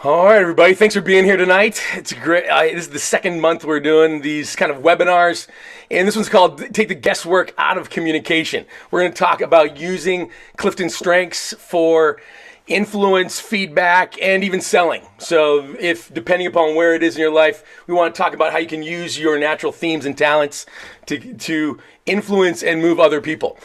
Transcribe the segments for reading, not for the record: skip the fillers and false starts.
All right, everybody. Thanks for being here tonight. It's great. This is the second month we're doing these kind of webinars, and this one's called "Take the Guesswork Out of Communication." We're going to talk about using Clifton strengths for influence, feedback, and even selling. So, if depending upon where it is in your life, we want to talk about how you can use your natural themes and talents to influence and move other people.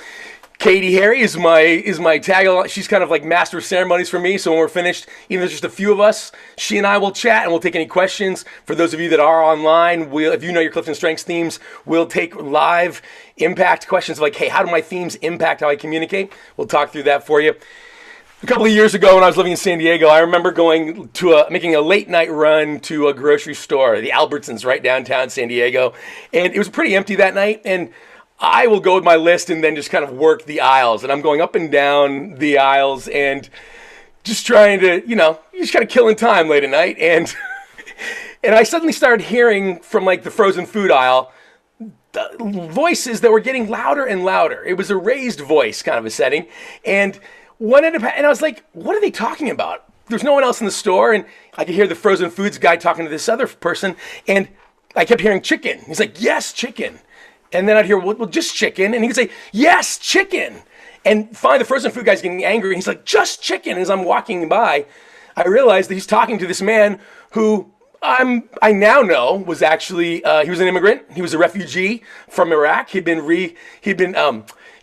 Katie Harry is my tag. She's kind of like master of ceremonies for me. So when we're finished, even if there's just a few of us, she and I will chat and we'll take any questions. For those of you that are online, if you know your Clifton Strengths themes, we'll take live impact questions like, hey, how do my themes impact how I communicate? We'll talk through that for you. A couple of years ago when I was living in San Diego, I remember going to making a late night run to a grocery store, the Albertsons right downtown San Diego. And it was pretty empty that night. And I will go with my list and then just kind of work the aisles. And I'm going up and down the aisles and just trying to, just kind of killing time late at night. And and I suddenly started hearing from like the frozen food aisle voices that were getting louder and louder. It was a raised voice kind of a setting. And I was like, what are they talking about? There's no one else in the store. And I could hear the frozen foods guy talking to this other person. And I kept hearing chicken. He's like, yes, chicken. And then I'd hear, well, just chicken. And he'd say, yes, chicken. And finally, the frozen food guy's getting angry. And he's like, just chicken. And as I'm walking by, I realized that he's talking to this man who I now know was actually, he was an immigrant. He was a refugee from Iraq. He'd been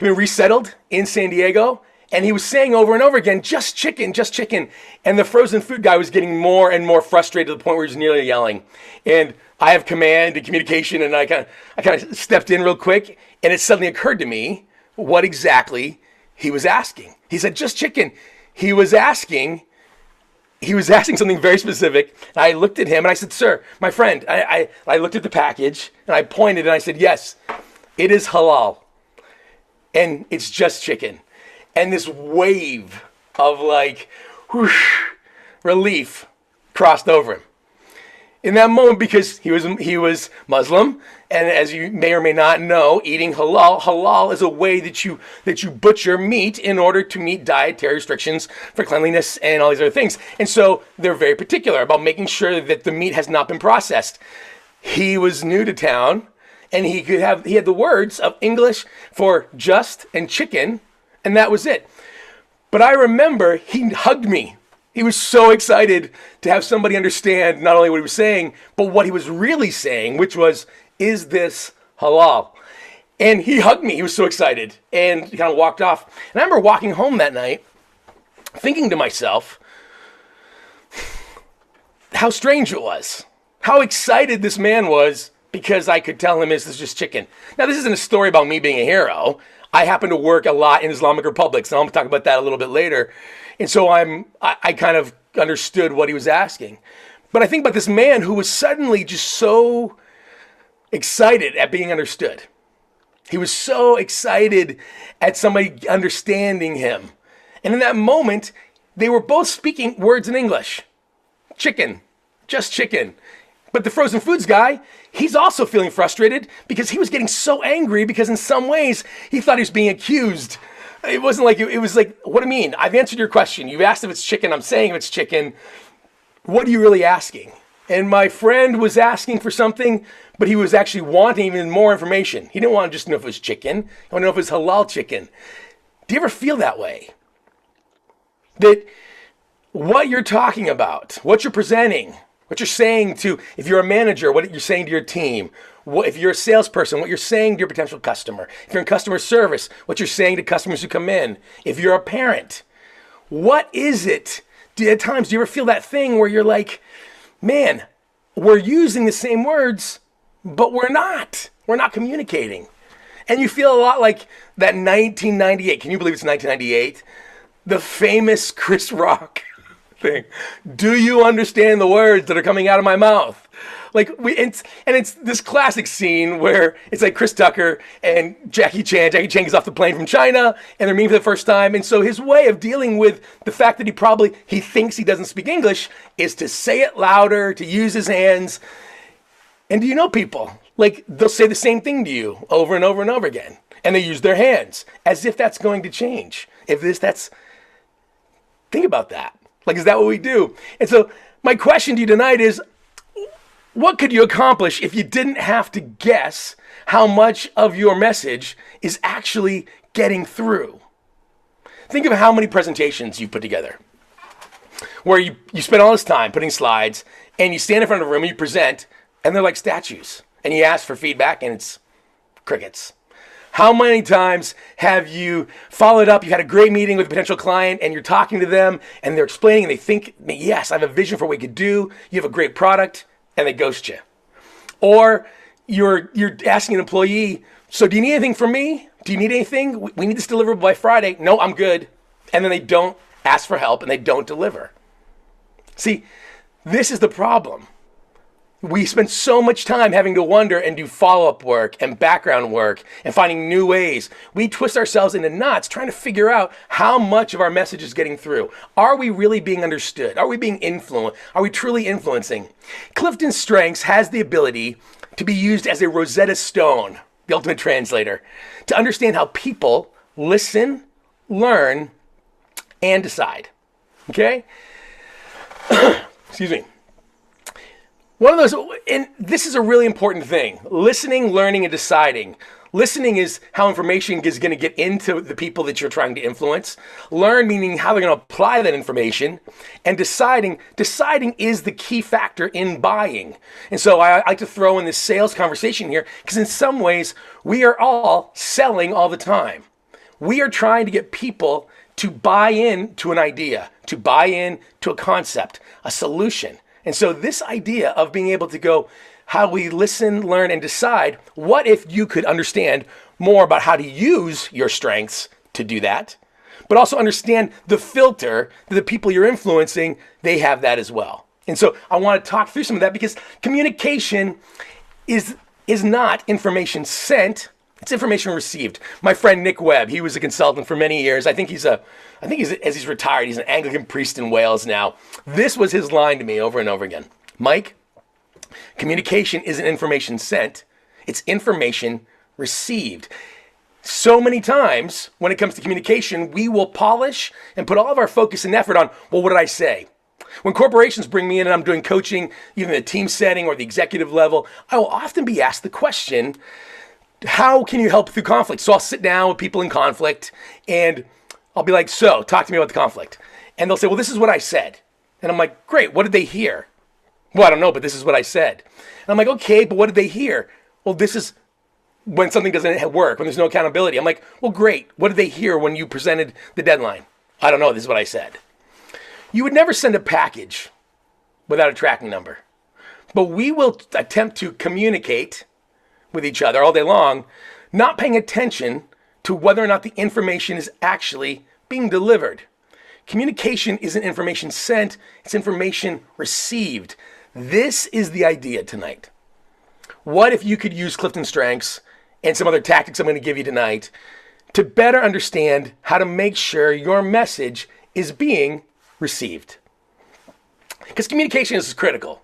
resettled in San Diego. And he was saying over and over again, just chicken, just chicken. And the frozen food guy was getting more and more frustrated to the point where he was nearly yelling. And I have command and communication, and I kind of stepped in real quick, and it suddenly occurred to me what exactly he was asking. He said, just chicken. He was asking something very specific. And I looked at him and I said, sir, my friend, I looked at the package and I pointed and I said, yes, it is halal. And it's just chicken. And this wave of like whoosh, relief crossed over him. In that moment, because he was Muslim, and as you may or may not know, eating halal is a way that you butcher meat in order to meet dietary restrictions for cleanliness and all these other things. And so they're very particular about making sure that the meat has not been processed. He was new to town, and he had the words of English for just and chicken, and that was it. But I remember he hugged me. He was so excited to have somebody understand not only what he was saying, but what he was really saying, which was, is this halal? And he hugged me. He was so excited and he kind of walked off. And I remember walking home that night thinking to myself how strange it was, how excited this man was because I could tell him this is just chicken. Now, this isn't a story about me being a hero. I happen to work a lot in Islamic republics, and I'm going to talk about that a little bit later. And so I kind of understood what he was asking. But I think about this man who was suddenly just so excited at being understood. He was so excited at somebody understanding him. And in that moment, they were both speaking words in English. Chicken, just chicken. But the frozen foods guy, he's also feeling frustrated because he was getting so angry because in some ways he thought he was being accused. It wasn't like, it was like, what do you mean? I've answered your question. You've asked if it's chicken. I'm saying if it's chicken. What are you really asking? And my friend was asking for something, but he was actually wanting even more information. He didn't want to just know if it was chicken. He wanted to know if it was halal chicken. Do you ever feel that way? That what you're talking about, what you're presenting, what you're saying to, if you're a manager, what you're saying to your team, if you're a salesperson, what you're saying to your potential customer, if you're in customer service, what you're saying to customers who come in, if you're a parent, what is it? At times, do you ever feel that thing where you're like, man, we're using the same words, but we're not communicating. And you feel a lot like that 1998, can you believe it's 1998? The famous Chris Rock thing. Do you understand the words that are coming out of my mouth? Like it's this classic scene where it's like Chris Tucker and Jackie Chan. Jackie Chan gets off the plane from China and they're meeting for the first time. And so his way of dealing with the fact that he thinks he doesn't speak English is to say it louder, to use his hands. And do you know people? Like they'll say the same thing to you over and over and over again. And they use their hands as if that's going to change. Think about that. Like, is that what we do? And so My question to you tonight is, what could you accomplish if you didn't have to guess how much of your message is actually getting through? Think of how many presentations you've put together where you spend all this time putting slides and you stand in front of a room and you present and they're like statues and you ask for feedback and it's crickets. How many times have you followed up? You had a great meeting with a potential client and you're talking to them and they're explaining and they think, yes, I have a vision for what you could do. You have a great product, and they ghost you. Or you're asking an employee, so do you need anything from me? Do you need anything? We need this deliverable by Friday. No, I'm good. And then they don't ask for help and they don't deliver. See, this is the problem. We spend so much time having to wonder and do follow-up work and background work and finding new ways. We twist ourselves into knots trying to figure out how much of our message is getting through. Are we really being understood? Are we being influenced? Are we truly influencing? Clifton Strengths has the ability to be used as a Rosetta Stone, the ultimate translator, to understand how people listen, learn, and decide. Okay? Excuse me. One of those, and this is a really important thing, listening, learning, and deciding. Listening is how information is going to get into the people that you're trying to influence. Learn meaning how they're going to apply that information. And deciding is the key factor in buying. And so I like to throw in this sales conversation here because in some ways we are all selling all the time. We are trying to get people to buy in to an idea, to buy in to a concept, a solution. And so this idea of being able to go, how we listen, learn, and decide, what if you could understand more about how to use your strengths to do that, but also understand the filter that the people you're influencing, they have that as well. And so I want to talk through some of that because communication is not information sent, it's information received. My friend Nick Webb, he was a consultant for many years. I think he's as he's retired, he's an Anglican priest in Wales now. This was his line to me over and over again. Mike, communication isn't information sent, it's information received. So many times when it comes to communication, we will polish and put all of our focus and effort on, well, what did I say? When corporations bring me in and I'm doing coaching, even in the team setting or the executive level, I will often be asked the question, how can you help through conflict? So I'll sit down with people in conflict and I'll be like, so talk to me about the conflict. And they'll say, well, this is what I said. And I'm like, great, what did they hear? Well, I don't know, but this is what I said. And I'm like, okay, but what did they hear? Well, this is when something doesn't work, when there's no accountability. I'm like, well, great, what did they hear when you presented the deadline? I don't know, this is what I said. You would never send a package without a tracking number. But we will attempt to communicate with each other all day long, not paying attention to whether or not the information is actually being delivered. Communication isn't information sent, it's information received. This is the idea tonight. What if you could use Clifton Strengths and some other tactics I'm going to give you tonight to better understand how to make sure your message is being received? Because communication is critical.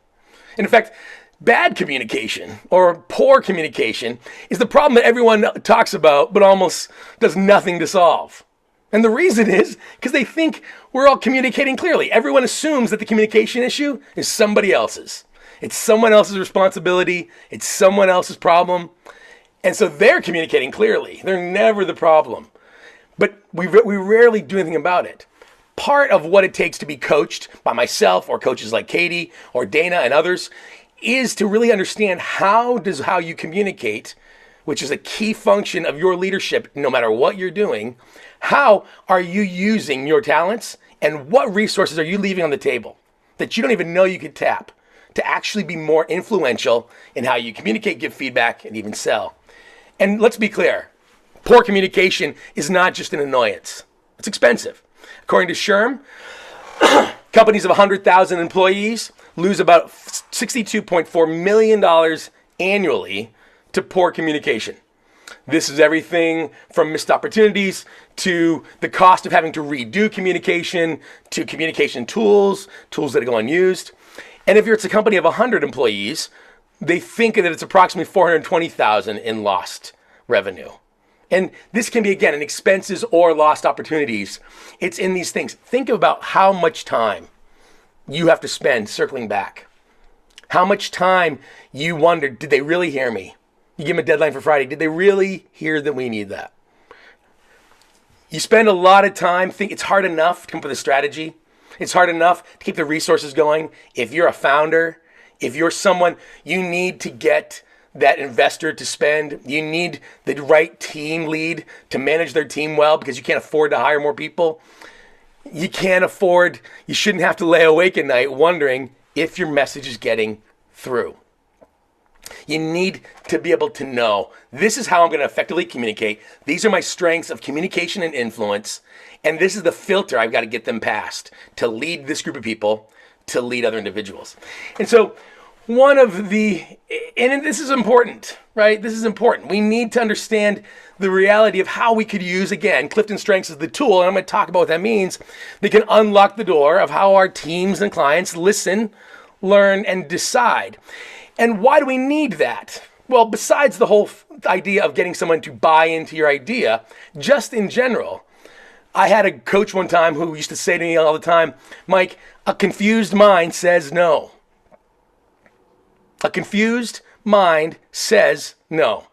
And in fact, bad communication or poor communication is the problem that everyone talks about but almost does nothing to solve. And the reason is because they think we're all communicating clearly. Everyone assumes that the communication issue is somebody else's. It's someone else's responsibility. It's someone else's problem. And so they're communicating clearly. They're never the problem. But we rarely do anything about it. Part of what it takes to be coached by myself or coaches like Katie or Dana and others is to really understand how you communicate, which is a key function of your leadership, no matter what you're doing. How are you using your talents and what resources are you leaving on the table that you don't even know you could tap to actually be more influential in how you communicate, give feedback, and even sell? And let's be clear, poor communication is not just an annoyance. It's expensive. According to SHRM, companies of 100,000 employees lose about $62.4 million annually to poor communication. This is everything from missed opportunities to the cost of having to redo communication to communication tools that go unused. And if it's a company of 100 employees, they think that it's approximately $420,000 in lost revenue. And this can be, again, in expenses or lost opportunities. It's in these things. Think about how much time you have to spend circling back. How much time you wondered, did they really hear me? You give them a deadline for Friday. Did they really hear that we need that? You spend a lot of time thinking it's hard enough to come up with a strategy. It's hard enough to keep the resources going. If you're a founder, if you're someone, you need to get that investor to spend. You need the right team lead to manage their team well because you can't afford to hire more people. You shouldn't have to lay awake at night wondering if your message is getting through. You need to be able to know, this is how I'm going to effectively communicate. These are my strengths of communication and influence. And this is the filter I've got to get them past to lead this group of people, to lead other individuals. And so and this is important, right? This is important. We need to understand the reality of how we could use, again, Clifton Strengths as the tool. And I'm going to talk about what that means. They can unlock the door of how our teams and clients listen, learn, and decide. And why do we need that? Well, besides the whole idea of getting someone to buy into your idea, just in general, I had a coach one time who used to say to me all the time, Mike, a confused mind says no. A confused mind says no.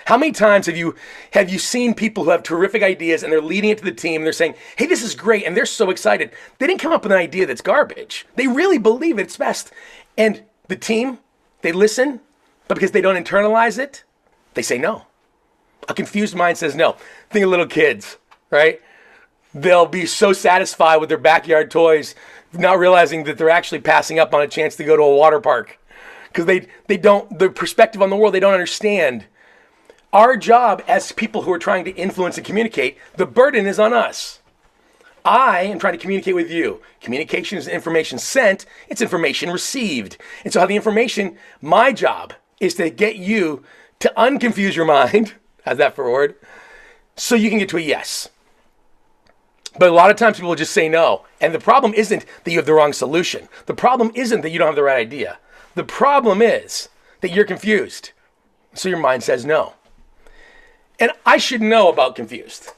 How many times have you seen people who have terrific ideas and they're leading it to the team and they're saying, hey, this is great, and they're so excited. They didn't come up with an idea that's garbage. They really believe it's best. And the team, they listen, but because they don't internalize it, they say no. A confused mind says no. Think of little kids, right? They'll be so satisfied with their backyard toys, not realizing that they're actually passing up on a chance to go to a water park. Because the perspective on the world, they don't understand. Our job as people who are trying to influence and communicate, the burden is on us. I am trying to communicate with you. Communication is information sent, it's information received. And so my job is to get you to unconfuse your mind, how's that for a word, so you can get to a yes. But a lot of times people will just say no. And the problem isn't that you have the wrong solution. The problem isn't that you don't have the right idea. The problem is that you're confused. So your mind says no. And I should know about confused.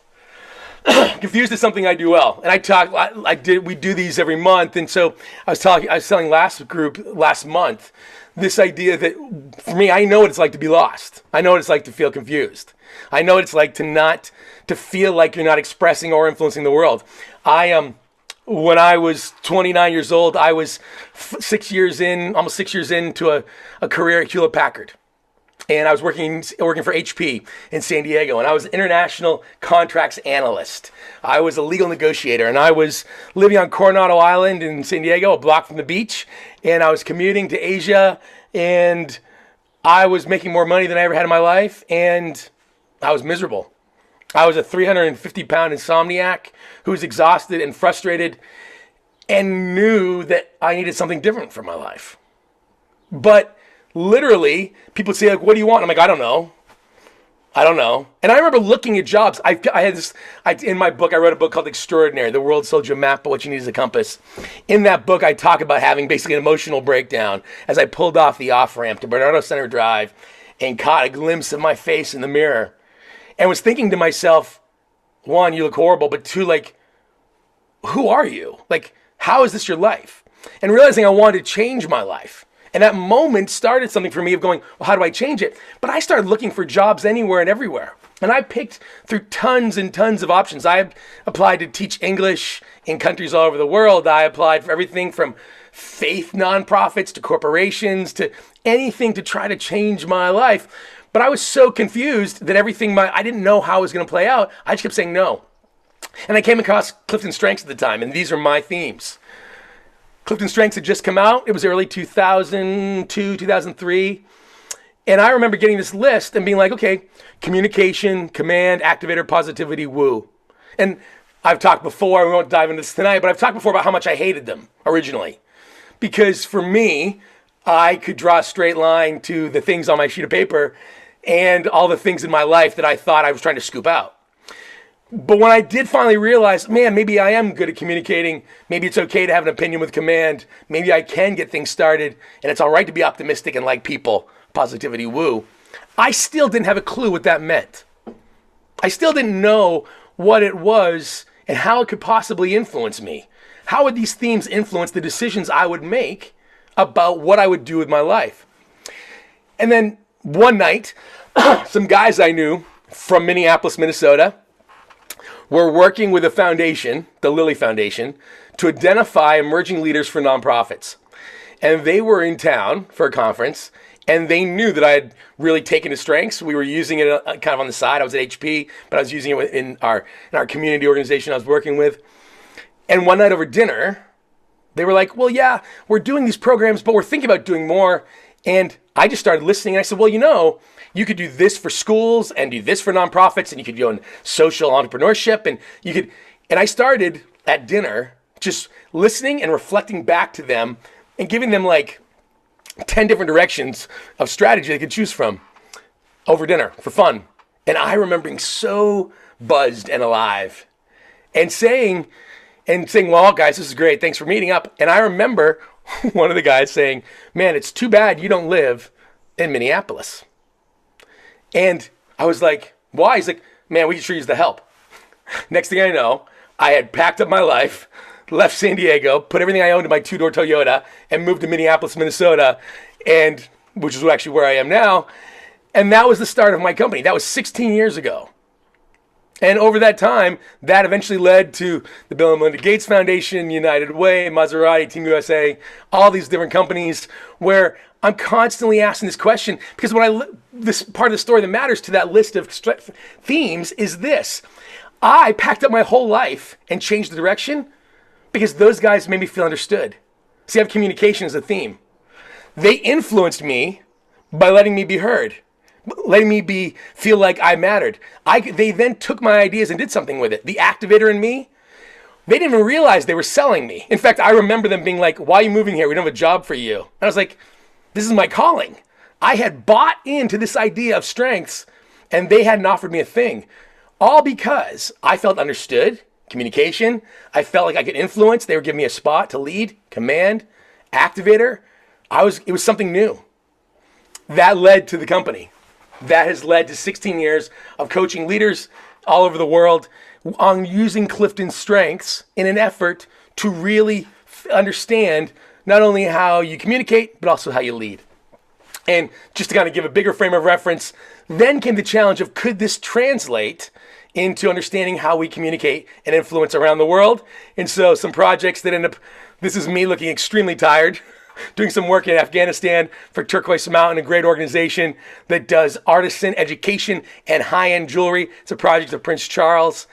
Confused is something I do well. And we do these every month. And so I was telling last month, this idea that for me, I know what it's like to be lost. I know what it's like to feel confused. I know what it's like to feel like you're not expressing or influencing the world. When I was 29 years old, I was almost 6 years into a career at Hewlett Packard. And I was working for HP in San Diego, and I was an international contracts analyst. I was a legal negotiator, and I was living on Coronado Island in San Diego, a block from the beach, and I was commuting to Asia, and I was making more money than I ever had in my life, and I was miserable. I was a 350-pound insomniac who was exhausted and frustrated and knew that I needed something different for my life. But literally, people would say, like, what do you want? I'm like, I don't know. And I remember looking at jobs. In my book, I wrote a book called Extraordinary. The world sold you a map, but what you need is a compass. In that book, I talk about having basically an emotional breakdown as I pulled off the off-ramp to Bernardo Center Drive and caught a glimpse of my face in the mirror. And was thinking to myself, one, you look horrible, but two, like, who are you? Like, how is this your life? And realizing I wanted to change my life. And that moment started something for me of going, well, how do I change it? But I started looking for jobs anywhere and everywhere. And I picked through tons and tons of options. I applied to teach English in countries all over the world. I applied for everything from faith nonprofits to corporations to anything to try to change my life. But I was so confused that I didn't know how it was going to play out. I just kept saying no. And I came across Clifton Strengths at the time, and these are my themes. Clifton Strengths had just come out. It was early 2002, 2003. And I remember getting this list and being like, okay, communication, command, activator, positivity, woo. And I've talked before, we won't dive into this tonight, but I've talked before about how much I hated them originally. Because for me, I could draw a straight line to the things on my sheet of paper and all the things in my life that I thought I was trying to scoop out. But when I did finally realize, man, maybe I am good at communicating. Maybe it's okay to have an opinion with command. Maybe I can get things started. And it's all right to be optimistic and like people. Positivity, woo. I still didn't have a clue what that meant. I still didn't know what it was and how it could possibly influence me. how would these themes influence the decisions I would make about what I would do with my life? And then one night, some guys I knew from Minneapolis, Minnesota, were working with a foundation, the Lilly Foundation, to identify emerging leaders for nonprofits. And they were in town for a conference, and they knew that I had really taken to strengths. We were using it kind of on the side. I was at HP, but I was using it in our community organization I was working with. And one night over dinner, they were like, well, yeah, we're doing these programs, but we're thinking about doing more. And I just started listening. And I said, well, you could do this for schools and do this for nonprofits, and you could do in social entrepreneurship. And I started at dinner just listening and reflecting back to them and giving them like 10 different directions of strategy they could choose from over dinner for fun. And I remember being so buzzed and alive and saying, well, guys, this is great. Thanks for meeting up. And I remember one of the guys saying, man, it's too bad you don't live in Minneapolis. And I was like, why? He's like, man, we could sure use the help. Next thing I know, I had packed up my life, left San Diego, put everything I owned in my two-door Toyota, and moved to Minneapolis, Minnesota, and which is actually where I am now. And that was the start of my company. That was 16 years ago. And over that time, that eventually led to the Bill and Melinda Gates Foundation, United Way, Maserati, Team USA, all these different companies where I'm constantly asking this question because this part of the story that matters to that list of themes is this. I packed up my whole life and changed the direction because those guys made me feel understood. See, I have communication as a theme. They influenced me by letting me be heard, letting me feel like I mattered. They then took my ideas and did something with it. The activator in me, they didn't even realize they were selling me. In fact, I remember them being like, why are you moving here? We don't have a job for you. And I was like, this is my calling. I had bought into this idea of strengths and they hadn't offered me a thing. All because I felt understood, communication. I felt like I could influence. They were giving me a spot to lead, command, activator. It was something new. That led to the company. That has led to 16 years of coaching leaders all over the world on using Clifton's strengths in an effort to really understand not only how you communicate, but also how you lead. And just to kind of give a bigger frame of reference, then came the challenge of could this translate into understanding how we communicate and influence around the world? And so some projects that end up, this is me looking extremely tired, doing some work in Afghanistan for Turquoise Mountain, a great organization that does artisan education and high-end jewelry. It's a project of Prince Charles,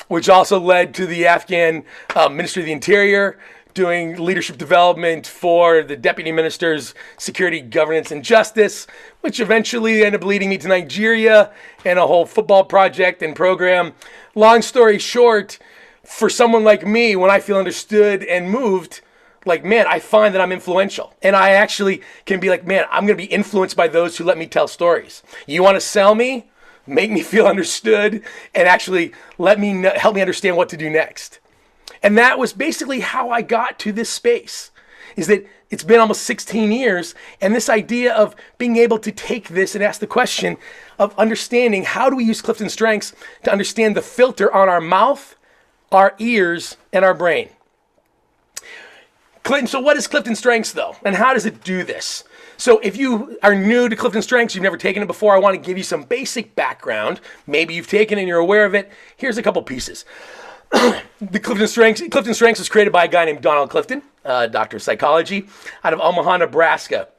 which also led to the Afghan Ministry of the Interior doing leadership development for the deputy minister's security, governance, and justice, which eventually ended up leading me to Nigeria and a whole football project and program. Long story short, for someone like me, when I feel understood and moved, like, man, I find that I'm influential. And I actually can be like, man, I'm going to be influenced by those who let me tell stories. You want to sell me? Make me feel understood and actually help me understand what to do next. And that was basically how I got to this space, is that it's been almost 16 years. And this idea of being able to take this and ask the question of understanding how do we use Clifton's strengths to understand the filter on our mouth, our ears, and our brain. Clinton, so what is Clifton Strengths though? And how does it do this? So if you are new to Clifton Strengths, you've never taken it before, I want to give you some basic background. Maybe you've taken it and you're aware of it. Here's a couple pieces. The Clifton Strengths was created by a guy named Donald Clifton, doctor of psychology, out of Omaha, Nebraska.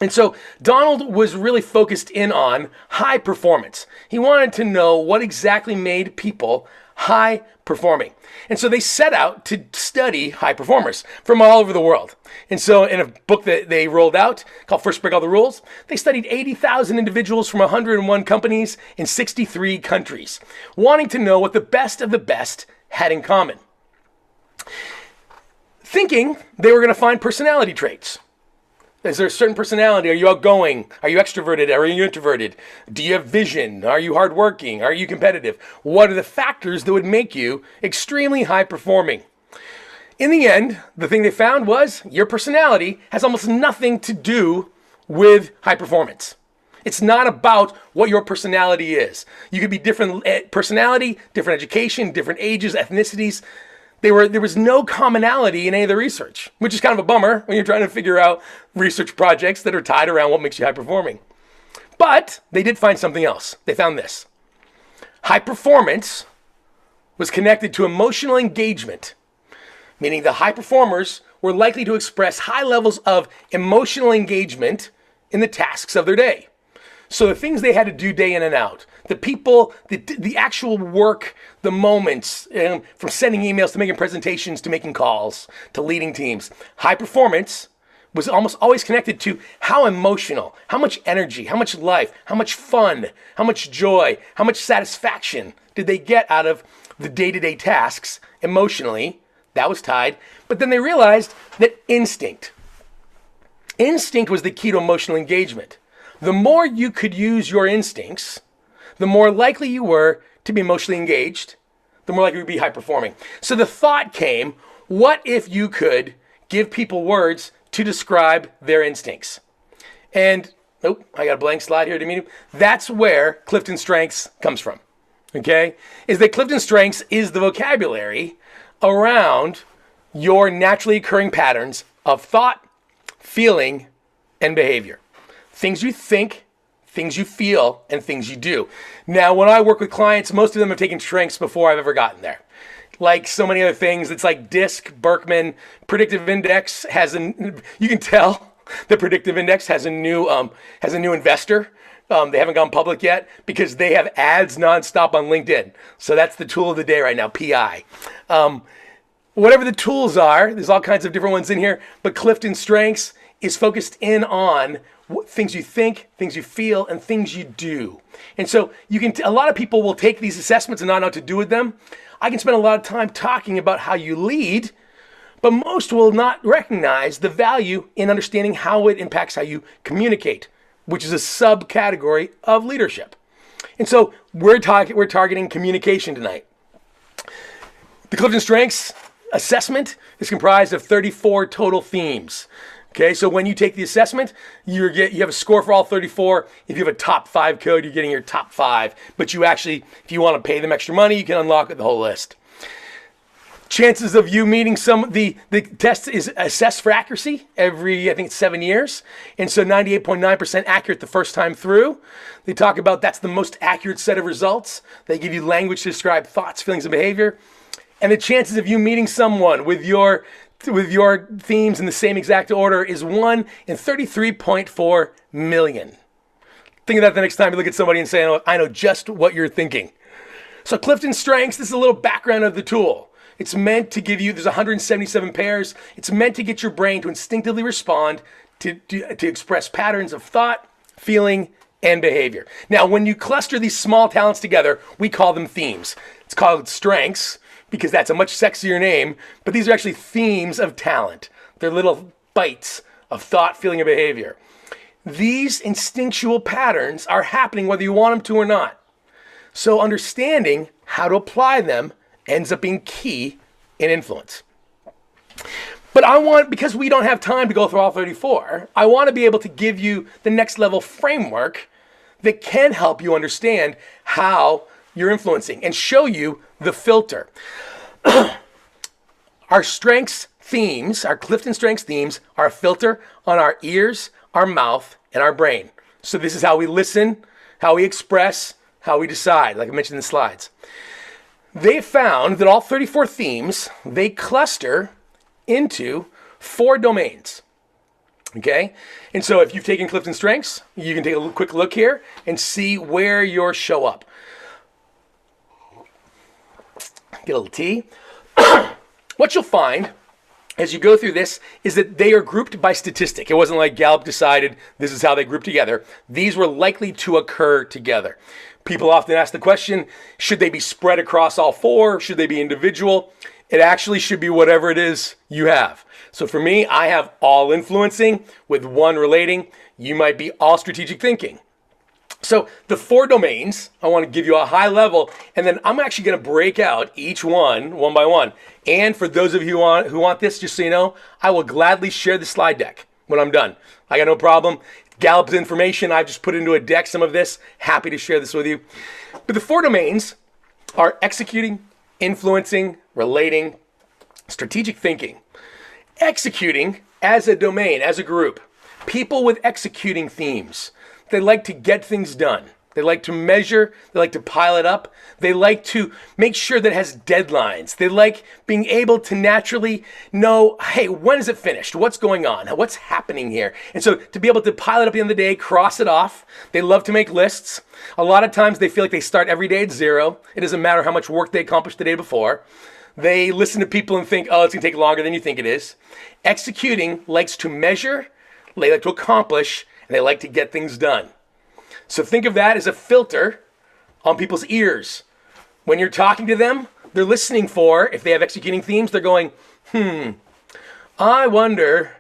And so Donald was really focused in on high performance. He wanted to know what exactly made people high performing. And so they set out to study high performers from all over the world. And so in a book that they rolled out called First Break All the Rules, they studied 80,000 individuals from 101 companies in 63 countries, wanting to know what the best of the best had in common. Thinking they were going to find personality traits. Is there a certain personality? Are you outgoing? Are you extroverted? Are you introverted? Do you have vision? Are you hardworking? Are you competitive? What are the factors that would make you extremely high performing? In the end, the thing they found was your personality has almost nothing to do with high performance. It's not about what your personality is. You could be different personality, different education, different ages, ethnicities. There was no commonality in any of the research, which is kind of a bummer when you're trying to figure out research projects that are tied around what makes you high performing. But they did find something else. They found this. High performance was connected to emotional engagement, meaning the high performers were likely to express high levels of emotional engagement in the tasks of their day. So the things they had to do day in and out, the people, the actual work, the moments, from sending emails to making presentations to making calls to leading teams, high performance was almost always connected to how emotional, how much energy, how much life, how much fun, how much joy, how much satisfaction did they get out of the day-to-day tasks emotionally. That was tied. But then they realized that instinct was the key to emotional engagement. The more you could use your instincts, the more likely you were to be emotionally engaged, the more likely you would be high performing. So the thought came, what if you could give people words to describe their instincts? And, nope, I got a blank slide here to meet him. That's where Clifton Strengths comes from, okay? Is that Clifton Strengths is the vocabulary around your naturally occurring patterns of thought, feeling, and behavior. Things you think, things you feel, and things you do. Now, when I work with clients, most of them have taken strengths before I've ever gotten there. Like so many other things, it's like DISC, Berkman, Predictive Index you can tell the Predictive Index has a new investor. They haven't gone public yet because they have ads nonstop on LinkedIn. So that's the tool of the day right now, PI. Whatever the tools are, there's all kinds of different ones in here, but Clifton Strengths is focused in on things you think, things you feel, and things you do. And so a lot of people will take these assessments and not know what to do with them. I can spend a lot of time talking about how you lead, but most will not recognize the value in understanding how it impacts how you communicate, which is a subcategory of leadership. And so we're targeting communication tonight. The Clifton Strengths assessment is comprised of 34 total themes. Okay, so when you take the assessment, you have a score for all 34. If you have a top 5 code, you're getting your top 5. But you actually, if you want to pay them extra money, you can unlock the whole list. Chances of you meeting the test is assessed for accuracy every, I think it's 7 years. And so 98.9% accurate the first time through. They talk about that's the most accurate set of results. They give you language to describe thoughts, feelings, and behavior. And the chances of you meeting someone with your themes in the same exact order is 1 in 33.4 million. Think of that the next time you look at somebody and say, I know just what you're thinking. So Clifton Strengths, this is a little background of the tool. It's meant to give you, there's 177 pairs. It's meant to get your brain to instinctively respond to express patterns of thought, feeling, and behavior. Now, when you cluster these small talents together, we call them themes. It's called strengths, because that's a much sexier name, but these are actually themes of talent. They're little bites of thought, feeling, and behavior. These instinctual patterns are happening whether you want them to or not. So understanding how to apply them ends up being key in influence. But because we don't have time to go through all 34, I want to be able to give you the next level framework that can help you understand how you're influencing and show you the filter. Our strengths themes, our Clifton Strengths themes, are a filter on our ears, our mouth, and our brain. So this is how we listen, how we express, how we decide, like I mentioned in the slides. They found that all 34 themes, they cluster into 4 domains. Okay? And so if you've taken Clifton Strengths, you can take a quick look here and see where yours show up. Get a little tea. What you'll find as you go through this is that they are grouped by statistic. It wasn't like Gallup decided this is how they group together. These were likely to occur together. People often ask the question, should they be spread across all 4? Should they be individual? It actually should be whatever it is you have. So for me, I have all influencing with 1 relating. You might be all strategic thinking. So the 4 domains, I want to give you a high level, and then I'm actually going to break out each one by one. And for those of you who want this, just so you know, I will gladly share the slide deck when I'm done. I got no problem. Gallup's information, I've just put into a deck some of this. Happy to share this with you. But the 4 domains are executing, influencing, relating, Strategic thinking. Executing as a domain, as a group. People with executing themes. They like to get things done. They like to measure. They like to pile it up. They like to make sure that it has deadlines. They like being able to naturally know, hey, when is it finished? What's going on? What's happening here? And so to be able to pile it up at the end of the day, cross it off. They love to make lists. A lot of times they feel like they start every day at zero. It doesn't matter how much work they accomplished the day before. They listen to people and think, oh, it's going to take longer than you think it is. Executing likes to measure, they like to accomplish, and they like to get things done. So think of that as a filter on people's ears. When you're talking to them, they're listening for, if they have executing themes, they're going, I wonder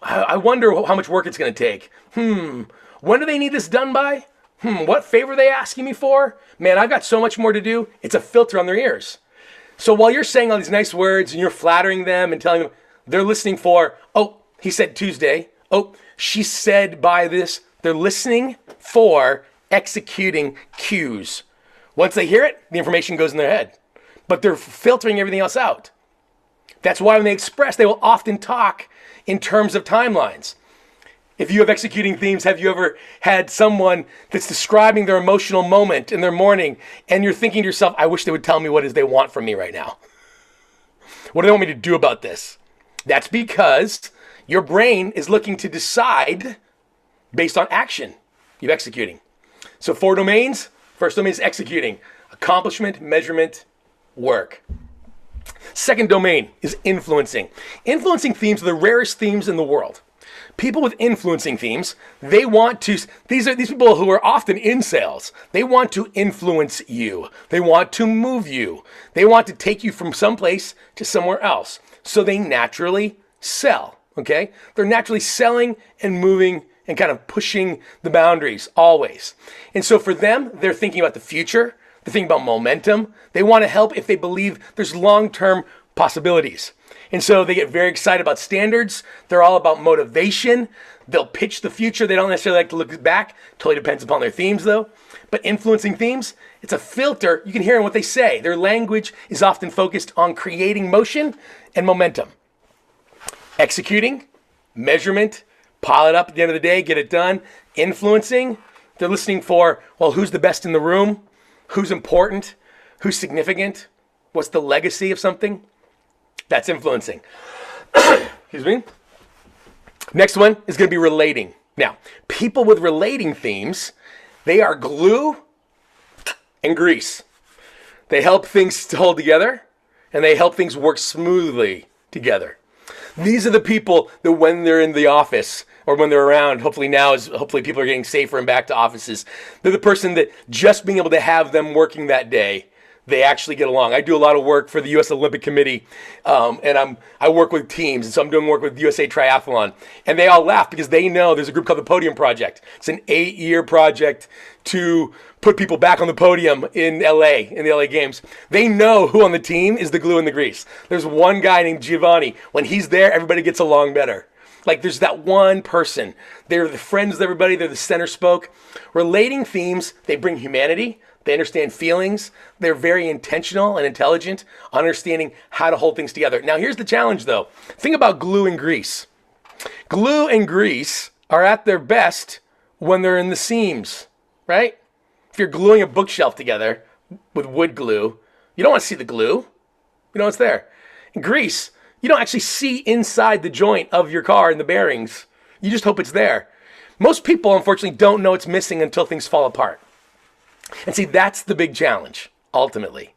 how much work it's going to take. When do they need this done by? What favor are they asking me for? Man, I've got so much more to do. It's a filter on their ears. So while you're saying all these nice words and you're flattering them and telling them, they're listening for, oh, he said Tuesday. Oh, she said by this. They're listening for executing cues. Once they hear it, the information goes in their head. But they're filtering everything else out. That's why when they express, they will often talk in terms of timelines. If you have executing themes, have you ever had someone that's describing their emotional moment in their morning and you're thinking to yourself, I wish they would tell me what it is they want from me right now. What do they want me to do about this? That's because your brain is looking to decide based on action you're executing. So 4 domains. First domain is executing. Accomplishment, measurement, work. Second domain is influencing. Influencing themes are the rarest themes in the world. People with influencing themes, they want to, these people who are often in sales, they want to influence you. They want to move you. They want to take you from someplace to somewhere else. So they naturally sell, okay? They're naturally selling and moving and kind of pushing the boundaries always. And so for them, they're thinking about the future. They're thinking about momentum. They want to help if they believe there's long-term possibilities. And so they get very excited about standards. They're all about motivation. They'll pitch the future. They don't necessarily like to look back. Totally depends upon their themes though. But influencing themes, it's a filter. You can hear in what they say. Their language is often focused on creating motion and momentum. Executing, measurement, pile it up at the end of the day, get it done. Influencing, they're listening for, well, who's the best in the room? Who's important? Who's significant? What's the legacy of something? That's influencing. Excuse me. Next one is going to be relating. Now, people with relating themes, they are glue and grease. They help things to hold together and they help things work smoothly together. These are the people that when they're in the office or when they're around, hopefully people are getting safer and back to offices. They're the person that just being able to have them working that day, they actually get along. I do a lot of work for the U.S. Olympic Committee, and I work with teams, and so I'm doing work with USA Triathlon. And they all laugh because they know there's a group called the Podium Project. It's an 8-year project to put people back on the podium in LA, in the LA Games. They know who on the team is the glue and the grease. There's one guy named Giovanni. When he's there, everybody gets along better. Like there's that one person. They're the friends of everybody. They're the center spoke. Relating themes, they bring humanity. They understand feelings. They're very intentional and intelligent, understanding how to hold things together. Now, here's the challenge, though. Think about glue and grease. Glue and grease are at their best when they're in the seams, right? If you're gluing a bookshelf together with wood glue, you don't want to see the glue. You know it's there. In grease, you don't actually see inside the joint of your car and the bearings. You just hope it's there. Most people, unfortunately, don't know it's missing until things fall apart. And see, that's the big challenge, ultimately,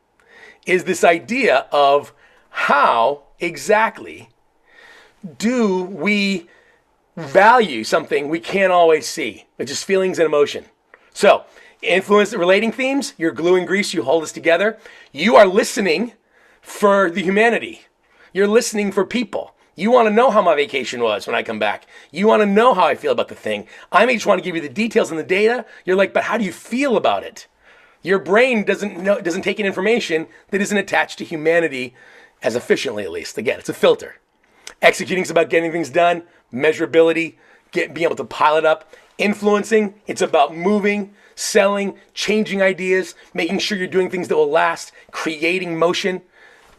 is this idea of how exactly do we value something we can't always see, which is feelings and emotion. So, influence relating themes, you're glue and grease, you hold us together. You are listening for the humanity. You're listening for people. You want to know how my vacation was when I come back. You want to know how I feel about the thing. I may just want to give you the details and the data. You're like, but how do you feel about it? Your brain doesn't take in information that isn't attached to humanity as efficiently, at least. Again, it's a filter. Executing is about getting things done. Measurability, being able to pile it up. Influencing, it's about moving, selling, changing ideas, making sure you're doing things that will last, creating motion.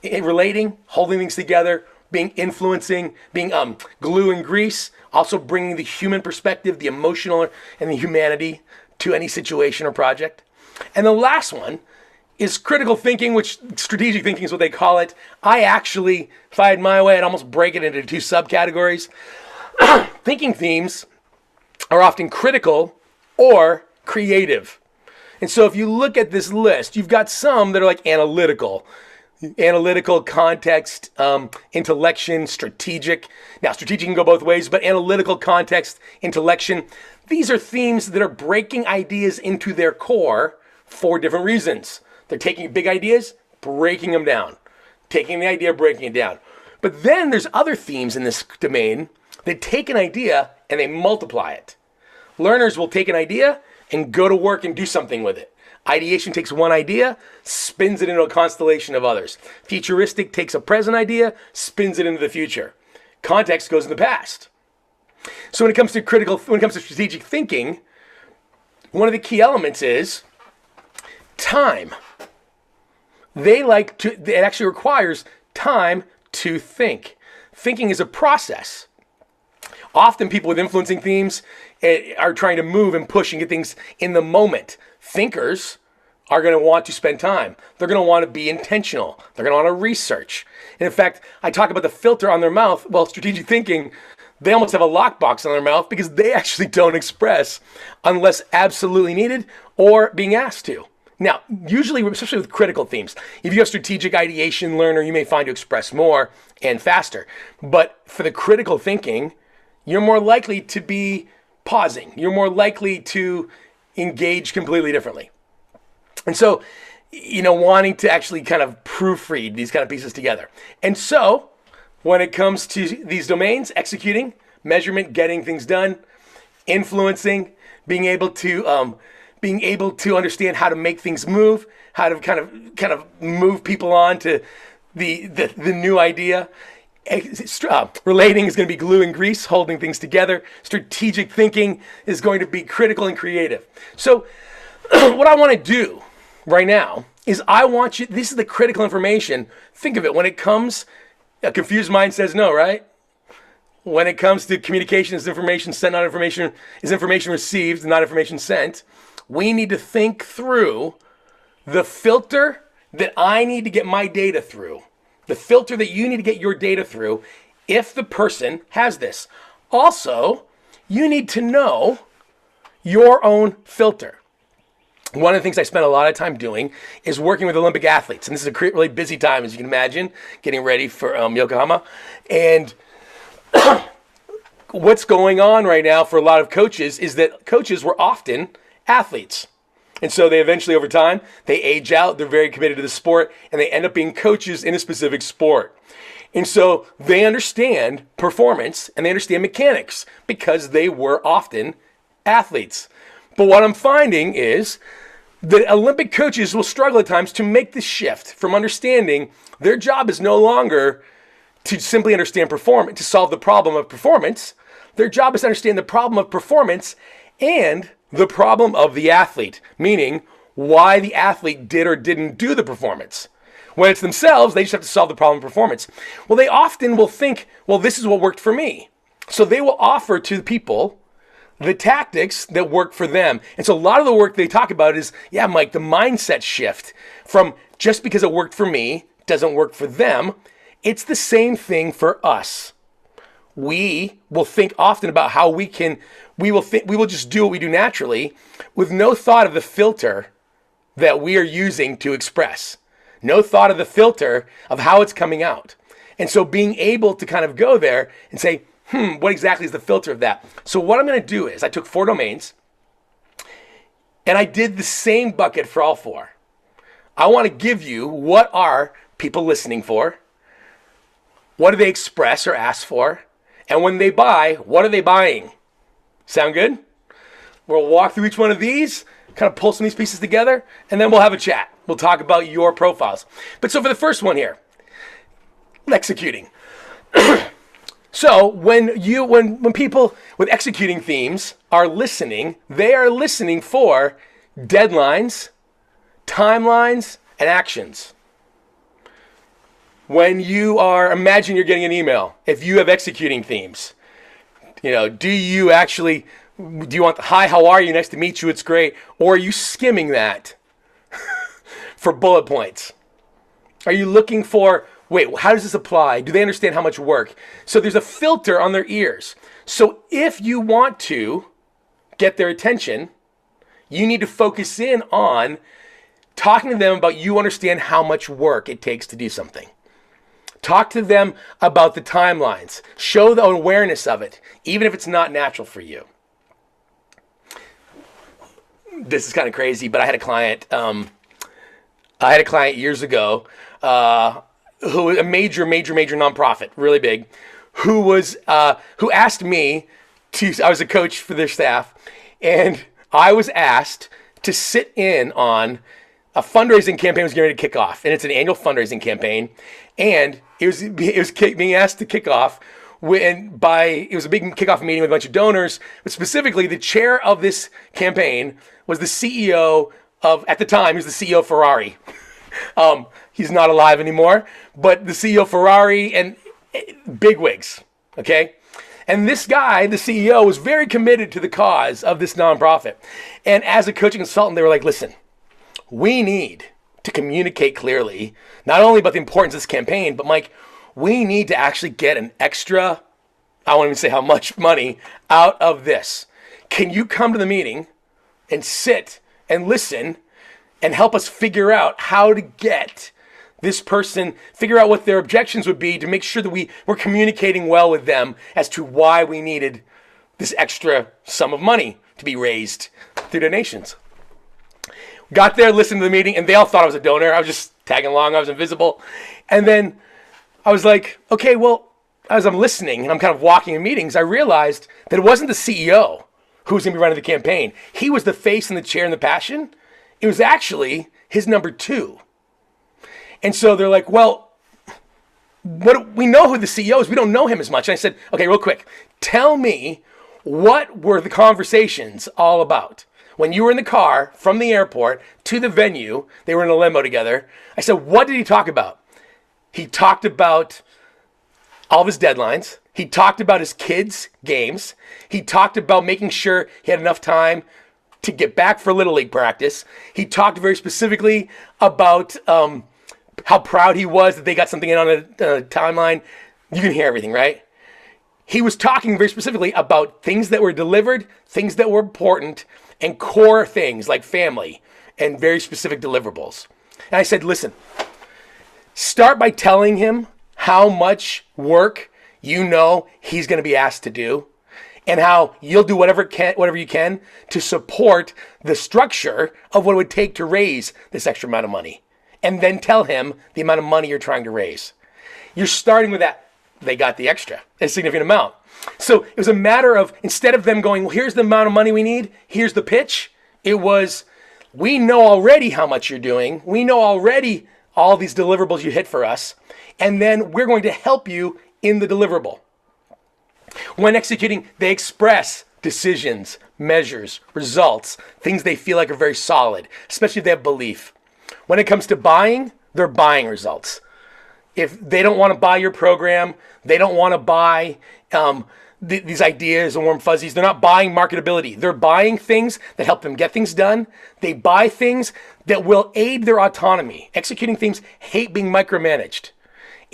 relating, holding things together, being influencing, being glue and grease, also bringing the human perspective, the emotional and the humanity to any situation or project. And the last one is critical thinking, which strategic thinking is what they call it. I actually, if I had my way, I'd almost break it into two subcategories. Thinking themes are often critical or creative. And so if you look at this list, you've got some that are like analytical, context, intellection, strategic. Now, strategic can go both ways, but analytical, context, intellection. These are themes that are breaking ideas into their core for different reasons. They're taking big ideas, breaking them down. Taking the idea, breaking it down. But then there's other themes in this domain that take an idea and they multiply it. Learners will take an idea and go to work and do something with it. Ideation takes one idea, spins it into a constellation of others. Futuristic takes a present idea, spins it into the future. Context goes in the past. So when it comes to strategic thinking, one of the key elements is time. It actually requires time to think. Thinking is a process. Often people with influencing themes are trying to move and push and get things in the moment. Thinkers are going to want to spend time. They're going to want to be intentional. They're going to want to research. And in fact, I talk about the filter on their mouth. Well, strategic thinking, they almost have a lockbox on their mouth because they actually don't express unless absolutely needed or being asked to. Now, usually, especially with critical themes, if you have strategic ideation learner, you may find to express more and faster. But for the critical thinking, you're more likely to be pausing. You're more likely to engage completely differently. And so, wanting to actually kind of proofread these kind of pieces together. And so, when it comes to these domains, executing, measurement, getting things done, influencing, being able to understand how to make things move, how to kind of move people on to the new idea. Relating is going to be glue and grease, holding things together. Strategic thinking is going to be critical and creative. So what I want to do right now is this is the critical information. Think of it. When it comes, a confused mind says no, right? When it comes to communication, is information sent, not information, is information received, not information sent. We need to think through the filter that I need to get my data through. The filter that you need to get your data through if the person has this. Also, you need to know your own filter. One of the things I spend a lot of time doing is working with Olympic athletes. And this is a really busy time, as you can imagine, getting ready for Yokohama. And what's going on right now for a lot of coaches is that coaches were often athletes. And so they eventually, over time, they age out, they're very committed to the sport, and they end up being coaches in a specific sport. And so they understand performance and they understand mechanics because they were often athletes. But what I'm finding is that Olympic coaches will struggle at times to make the shift from understanding their job is no longer to simply understand performance, to solve the problem of performance. Their job is to understand the problem of performance and the problem of the athlete, meaning why the athlete did or didn't do the performance. When it's themselves, they just have to solve the problem of performance. Well, they often will think, well, this is what worked for me. So they will offer to people the tactics that work for them. And so a lot of the work they talk about is, yeah, Mike, the mindset shift from just because it worked for me doesn't work for them. It's the same thing for us. We will think often about how we will just do what we do naturally with no thought of the filter that we are using to express. No thought of the filter of how it's coming out. And so being able to kind of go there and say, what exactly is the filter of that? So what I'm going to do is I took 4 domains and I did the same bucket for all 4. I want to give you what are people listening for? What do they express or ask for? And when they buy, what are they buying? Sound good? We'll walk through each one of these, kind of pull some of these pieces together, and then we'll have a chat. We'll talk about your profiles. But so for the first one here, executing. So when people with executing themes are listening, they are listening for deadlines, timelines, and actions. When you are, imagine you're getting an email. If you have executing themes, do you want the hi, how are you, nice to meet you, it's great, or are you skimming that for bullet points? Are you looking for, wait, how does this apply? Do they understand how much work? So there's a filter on their ears. So if you want to get their attention, you need to focus in on talking to them about you understand how much work it takes to do something. Talk to them about the timelines. Show the awareness of it, even if it's not natural for you. This is kind of crazy, but I had a client years ago who was a major nonprofit, really big, who asked me I was a coach for their staff, and I was asked to sit in on a fundraising campaign was getting ready to kick off, and it's an annual fundraising campaign, and it was being asked to kick off. It was a big kickoff meeting with a bunch of donors, but specifically the chair of this campaign was the CEO at the time, he was the CEO of Ferrari. He's not alive anymore, but the CEO of Ferrari and bigwigs, okay? And this guy, the CEO, was very committed to the cause of this nonprofit. And as a coaching consultant, they were like, listen, we need to communicate clearly, not only about the importance of this campaign, but Mike, we need to actually get an extra, I won't even say how much money out of this. Can you come to the meeting and sit and listen and help us figure out how to get this person, figure out what their objections would be to make sure that we're communicating well with them as to why we needed this extra sum of money to be raised through donations. Got there, listened to the meeting, and they all thought I was a donor. I was just tagging along. I was invisible. And then I was like, okay, well, as I'm listening and I'm kind of walking in meetings, I realized that it wasn't the CEO who was going to be running the campaign. He was the face and the chair and the passion. It was actually his number two. And so they're like, well, we know who the CEO is. We don't know him as much. And I said, okay, real quick, tell me, what were the conversations all about? When you were in the car from the airport to the venue, they were in a limo together. I said, what did he talk about? He talked about all of his deadlines. He talked about his kids' games. He talked about making sure he had enough time to get back for Little League practice. He talked very specifically about how proud he was that they got something in on a timeline. You can hear everything, right? He was talking very specifically about things that were delivered, things that were important, and core things like family and very specific deliverables. And I said, listen, start by telling him how much work you know he's going to be asked to do and how you'll do whatever you can to support the structure of what it would take to raise this extra amount of money. And then tell him the amount of money you're trying to raise. You're starting with that. They got the extra, a significant amount. So it was a matter of, instead of them going, well, here's the amount of money we need, here's the pitch, it was, we know already how much you're doing. We know already all these deliverables you hit for us. And then we're going to help you in the deliverable. When executing, they express decisions, measures, results, things they feel like are very solid, especially if they have belief. When it comes to buying, they're buying results. If they don't want to buy your program, they don't want to buy these ideas and warm fuzzies. They're not buying marketability. They're buying things that help them get things done. They buy things that will aid their autonomy. Executing themes hate being micromanaged.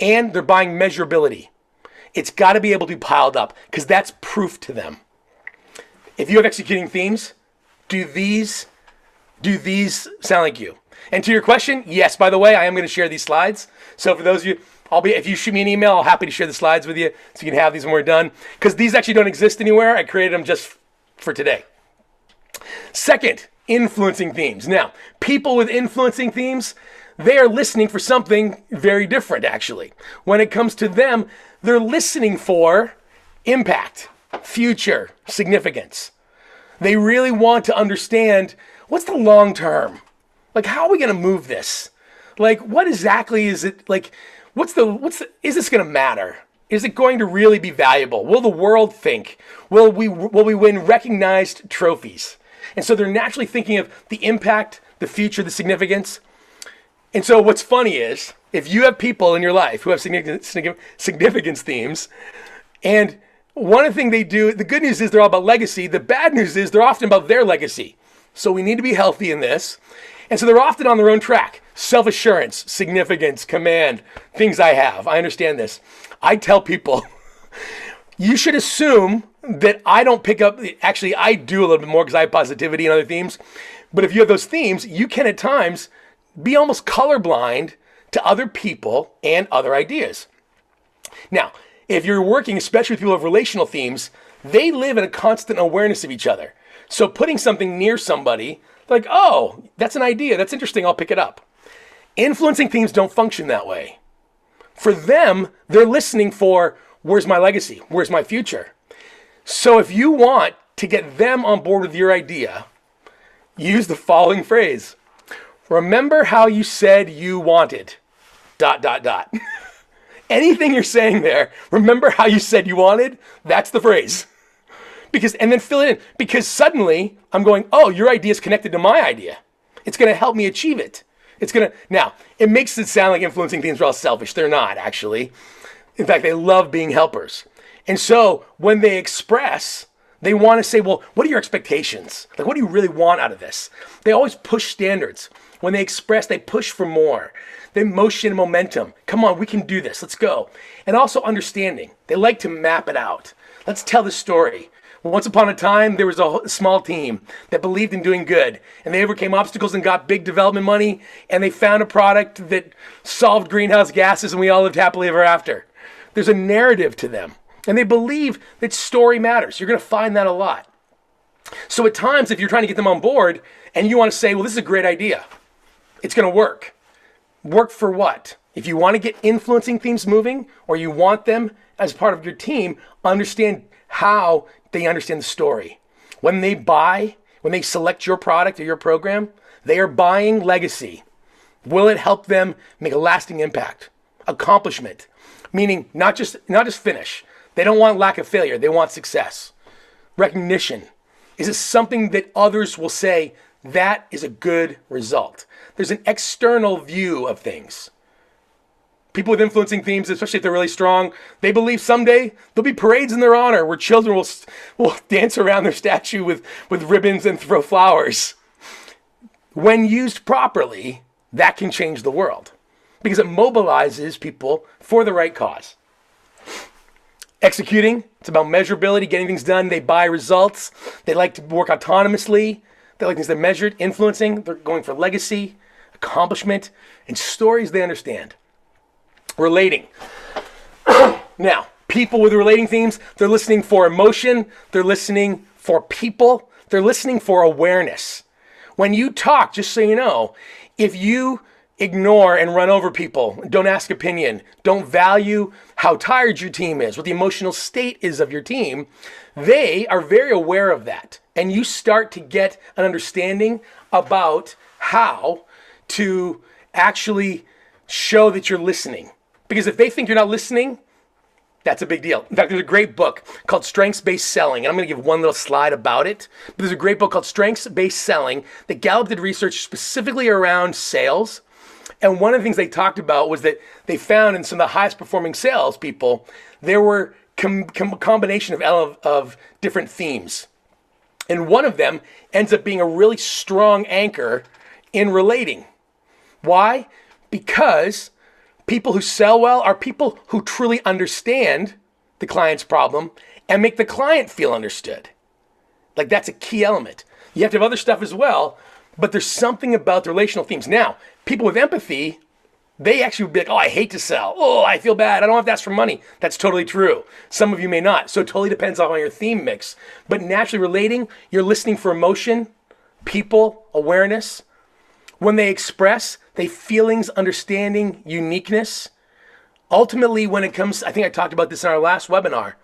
And they're buying measurability. It's got to be able to be piled up because that's proof to them. If you have executing themes, do these sound like you? And to your question, yes, by the way, I am going to share these slides. So for those of you, if you shoot me an email, I'll happy to share the slides with you so you can have these when we're done. Because these actually don't exist anywhere. I created them just for today. Second, influencing themes. Now, people with influencing themes, they are listening for something very different, actually. When it comes to them, they're listening for impact, future, significance. They really want to understand, what's the long term? Like, how are we going to move this? Like, what exactly is it? Like, is this going to matter? Is it going to really be valuable? Will the world think? Will we win recognized trophies? And so they're naturally thinking of the impact, the future, the significance. And so what's funny is, if you have people in your life who have significance themes, and one of the things they do, the good news is they're all about legacy. The bad news is they're often about their legacy. So we need to be healthy in this. And so they're often on their own track. Self-assurance, significance, command, things I have. I understand this. I tell people, you should assume that I don't pick up, actually I do a little bit more because I have positivity and other themes. But if you have those themes, you can at times be almost colorblind to other people and other ideas. Now, if you're working, especially with people who have relational themes, they live in a constant awareness of each other. So putting something near somebody, like, oh, that's an idea, that's interesting, I'll pick it up. Influencing themes don't function that way. For them, they're listening for, where's my legacy? Where's my future? So if you want to get them on board with your idea, use the following phrase. Remember how you said you wanted, ... Anything you're saying there, remember how you said you wanted, that's the phrase. And then fill it in. Because suddenly I'm going, oh, your idea is connected to my idea. It's going to help me achieve it. Now, it makes it sound like influencing themes are all selfish. They're not, actually. In fact, they love being helpers. And so when they express, they want to say, well, what are your expectations? Like, what do you really want out of this? They always push standards. When they express, they push for more. They motion and momentum. Come on, we can do this. Let's go. And also understanding. They like to map it out. Let's tell the story. Once upon a time, there was a small team that believed in doing good, and they overcame obstacles and got big development money, and they found a product that solved greenhouse gases, and we all lived happily ever after. There's a narrative to them, and they believe that story matters. You're going to find that a lot. So at times, if you're trying to get them on board, and you want to say, well, this is a great idea, it's going to work. Work for what? If you want to get influencing themes moving, or you want them as part of your team, understand how they understand the story. When they select your product or your program, they are buying legacy. Will it help them make a lasting impact? Accomplishment, meaning not just finish. They don't want lack of failure. They want success. Recognition. Is it something that others will say, that is a good result? There's an external view of things. People with influencing themes, especially if they're really strong, they believe someday there'll be parades in their honor where children will dance around their statue with ribbons and throw flowers. When used properly, that can change the world because it mobilizes people for the right cause. Executing, it's about measurability, getting things done. They buy results. They like to work autonomously. They like things that are measured. Influencing, they're going for legacy, accomplishment, and stories they understand. Relating. Now, people with relating themes, they're listening for emotion, they're listening for people, they're listening for awareness. When you talk, just so you know, if you ignore and run over people, don't ask opinion, don't value how tired your team is, what the emotional state is of your team, they are very aware of that. And you start to get an understanding about how to actually show that you're listening. Because if they think you're not listening, that's a big deal. In fact, there's a great book called Strengths-Based Selling, and I'm going to give one little slide about it. But there's a great book called Strengths-Based Selling that Gallup did research specifically around sales. And one of the things they talked about was that they found in some of the highest performing sales people, there were combination of different themes. And one of them ends up being a really strong anchor in relating. Why? Because people who sell well are people who truly understand the client's problem and make the client feel understood. Like that's a key element. You have to have other stuff as well, but there's something about the relational themes. Now, people with empathy, they actually would be like, oh, I hate to sell. Oh, I feel bad. I don't have to ask for money. That's totally true. Some of you may not. So it totally depends on your theme mix. But naturally relating, you're listening for emotion, people, awareness. When they express, they feelings, understanding, uniqueness. Ultimately, when it comes, I think I talked about this in our last webinar,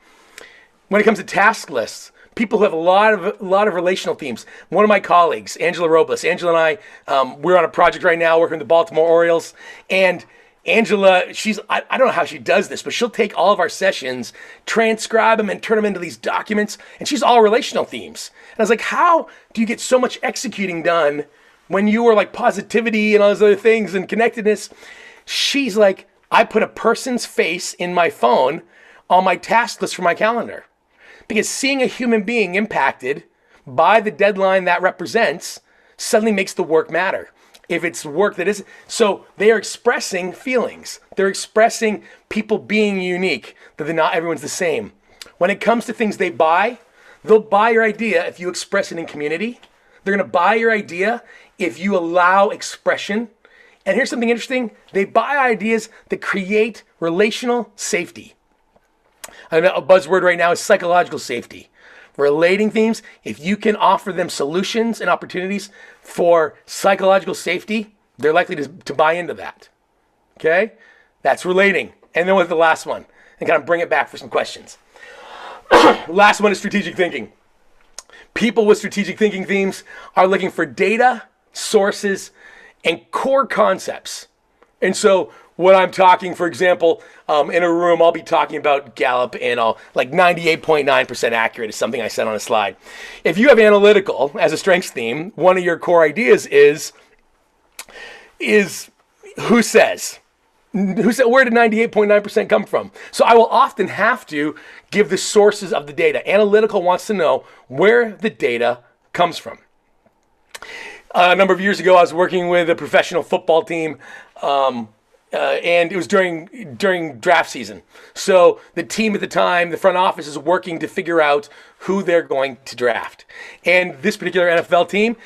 when it comes to task lists, people who have a lot of relational themes. One of my colleagues, Angela Robles, Angela and I, we're on a project right now working with the Baltimore Orioles, and Angela, I don't know how she does this, but she'll take all of our sessions, transcribe them, and turn them into these documents, and she's all relational themes. And I was like, how do you get so much executing done when you were like positivity and all those other things and connectedness, she's like, I put a person's face in my phone on my task list for my calendar. Because seeing a human being impacted by the deadline that represents suddenly makes the work matter. If it's work that isn't, so they are expressing feelings. They're expressing people being unique, that they're not everyone's the same. When it comes to things they buy, they'll buy your idea if you express it in community. They're going to buy your idea if you allow expression. And here's something interesting. They buy ideas that create relational safety. A buzzword right now is psychological safety. Relating themes, if you can offer them solutions and opportunities for psychological safety, they're likely to buy into that. Okay? That's relating. And then with the last one, and kind of bring it back for some questions. Last one is strategic thinking. People with strategic thinking themes are looking for data, sources, and core concepts. And so when I'm talking, for example, in a room, I'll be talking about Gallup and all, like 98.9% accurate is something I said on a slide. If you have analytical as a strengths theme, one of your core ideas is who says? Where did 98.9% come from? So I will often have to give the sources of the data. Analytical wants to know where the data comes from. A number of years ago, I was working with a professional football team, and it was during draft season. So the team at the time, the front office, is working to figure out who they're going to draft. And this particular NFL team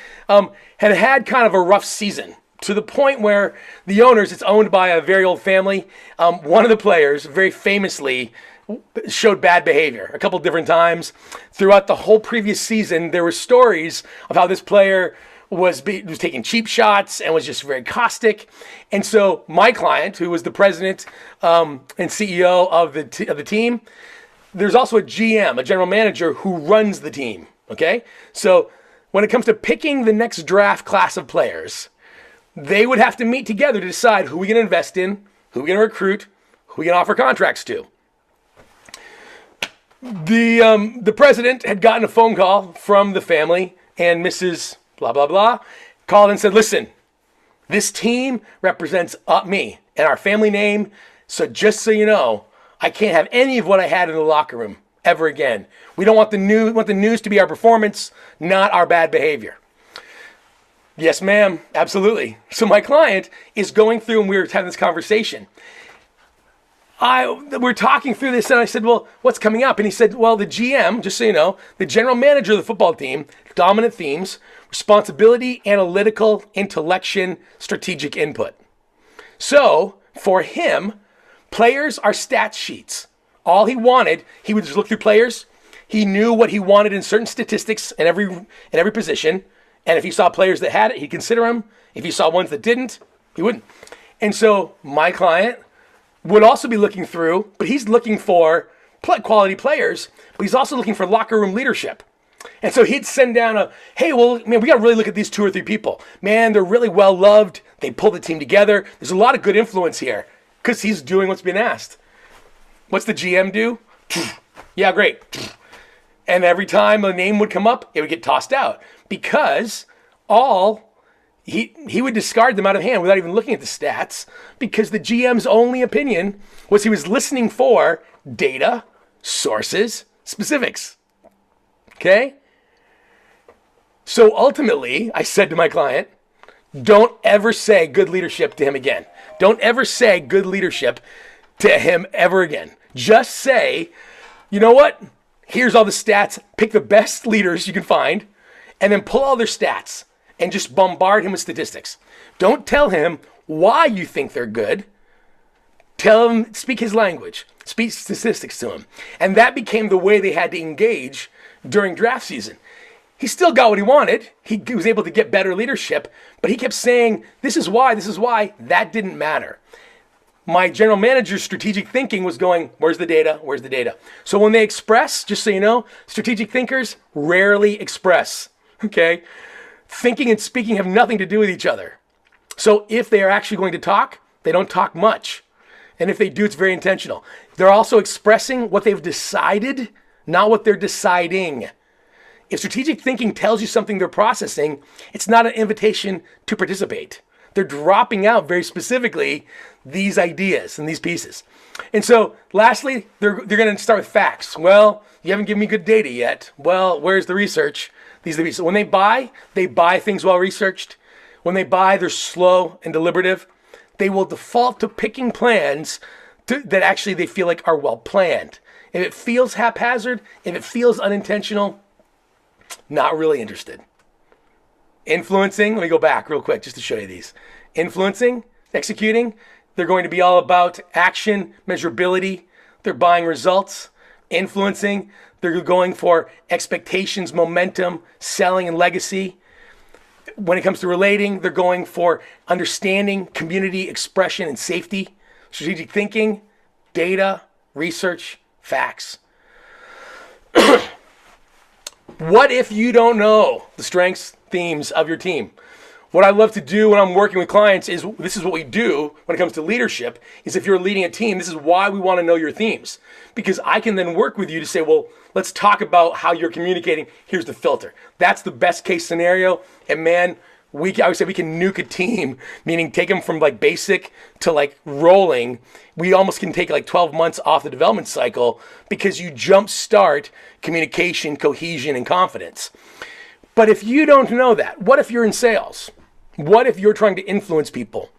had kind of a rough season, to the point where the owners, it's owned by a very old family. One of the players very famously showed bad behavior a couple different times. Throughout the whole previous season, there were stories of how this player was taking cheap shots and was just very caustic. And so my client, who was the president and CEO of the team, there's also a GM, a general manager, who runs the team, okay? So when it comes to picking the next draft class of players, they would have to meet together to decide who we're going to invest in, who we're going to recruit, who we're going to offer contracts to. The president had gotten a phone call from the family, and Mrs. blah, blah, blah, called and said, listen, this team represents me and our family name. So just so you know, I can't have any of what I had in the locker room ever again. We don't want the news. We want the news to be our performance, not our bad behavior. Yes, ma'am. Absolutely. So my client is going through, and we were having this conversation. We're talking through this, and I said, well, what's coming up? And he said, well, the GM, just so you know, the general manager of the football team, dominant themes, responsibility, analytical, intellection, strategic input. So for him, players are stat sheets. All he wanted, he would just look through players. He knew what he wanted in certain statistics in every position. And if he saw players that had it, he'd consider them. If he saw ones that didn't, he wouldn't. And so my client would also be looking through, but he's looking for quality players, but he's also looking for locker room leadership. And so he'd send down hey, well, man, we got to really look at these 2 or 3 people. Man, they're really well loved. They pull the team together. There's a lot of good influence here because he's doing what's been asked. What's the GM do? Yeah, great. And every time a name would come up, it would get tossed out because he would discard them out of hand without even looking at the stats, because the GM's only opinion was he was listening for data, sources, specifics. Okay? So ultimately, I said to my client, don't ever say good leadership to him again. Don't ever say good leadership to him ever again. Just say, you know what? Here's all the stats. Pick the best leaders you can find, and then pull all their stats and just bombard him with statistics. Don't tell him why you think they're good. Tell him, speak his language, speak statistics to him. And that became the way they had to engage during draft season. He still got what he wanted. He was able to get better leadership, but he kept saying, this is why. That didn't matter. My general manager's strategic thinking was going, where's the data? Where's the data? So when they express, just so you know, strategic thinkers rarely express, okay? Thinking and speaking have nothing to do with each other. So if they are actually going to talk, they don't talk much. And if they do, it's very intentional. They're also expressing what they've decided, not what they're deciding. If strategic thinking tells you something they're processing, it's not an invitation to participate. They're dropping out very specifically these ideas and these pieces. And so lastly, they're going to start with facts. Well, you haven't given me good data yet. Well, where's the research? These are the pieces. When they buy things well researched. When they buy, they're slow and deliberative. They will default to picking plans that actually they feel like are well planned. If it feels haphazard, if it feels unintentional, not really interested. Influencing, let me go back real quick just to show you these. Influencing, executing, they're going to be all about action, measurability. They're buying results. Influencing, they're going for expectations, momentum, selling, and legacy. When it comes to relating, they're going for understanding, community, expression, and safety. Strategic thinking, data, research, facts. What if you don't know the strengths, themes of your team? What I love to do when I'm working with clients is, this is what we do when it comes to leadership, is if you're leading a team, this is why we want to know your themes. Because I can then work with you to say, well, let's talk about how you're communicating. Here's the filter. That's the best case scenario. And man, I would say we can nuke a team, meaning take them from like basic to like rolling. We almost can take like 12 months off the development cycle because you jumpstart communication, cohesion, and confidence. But if you don't know that, what if you're in sales? What if you're trying to influence people?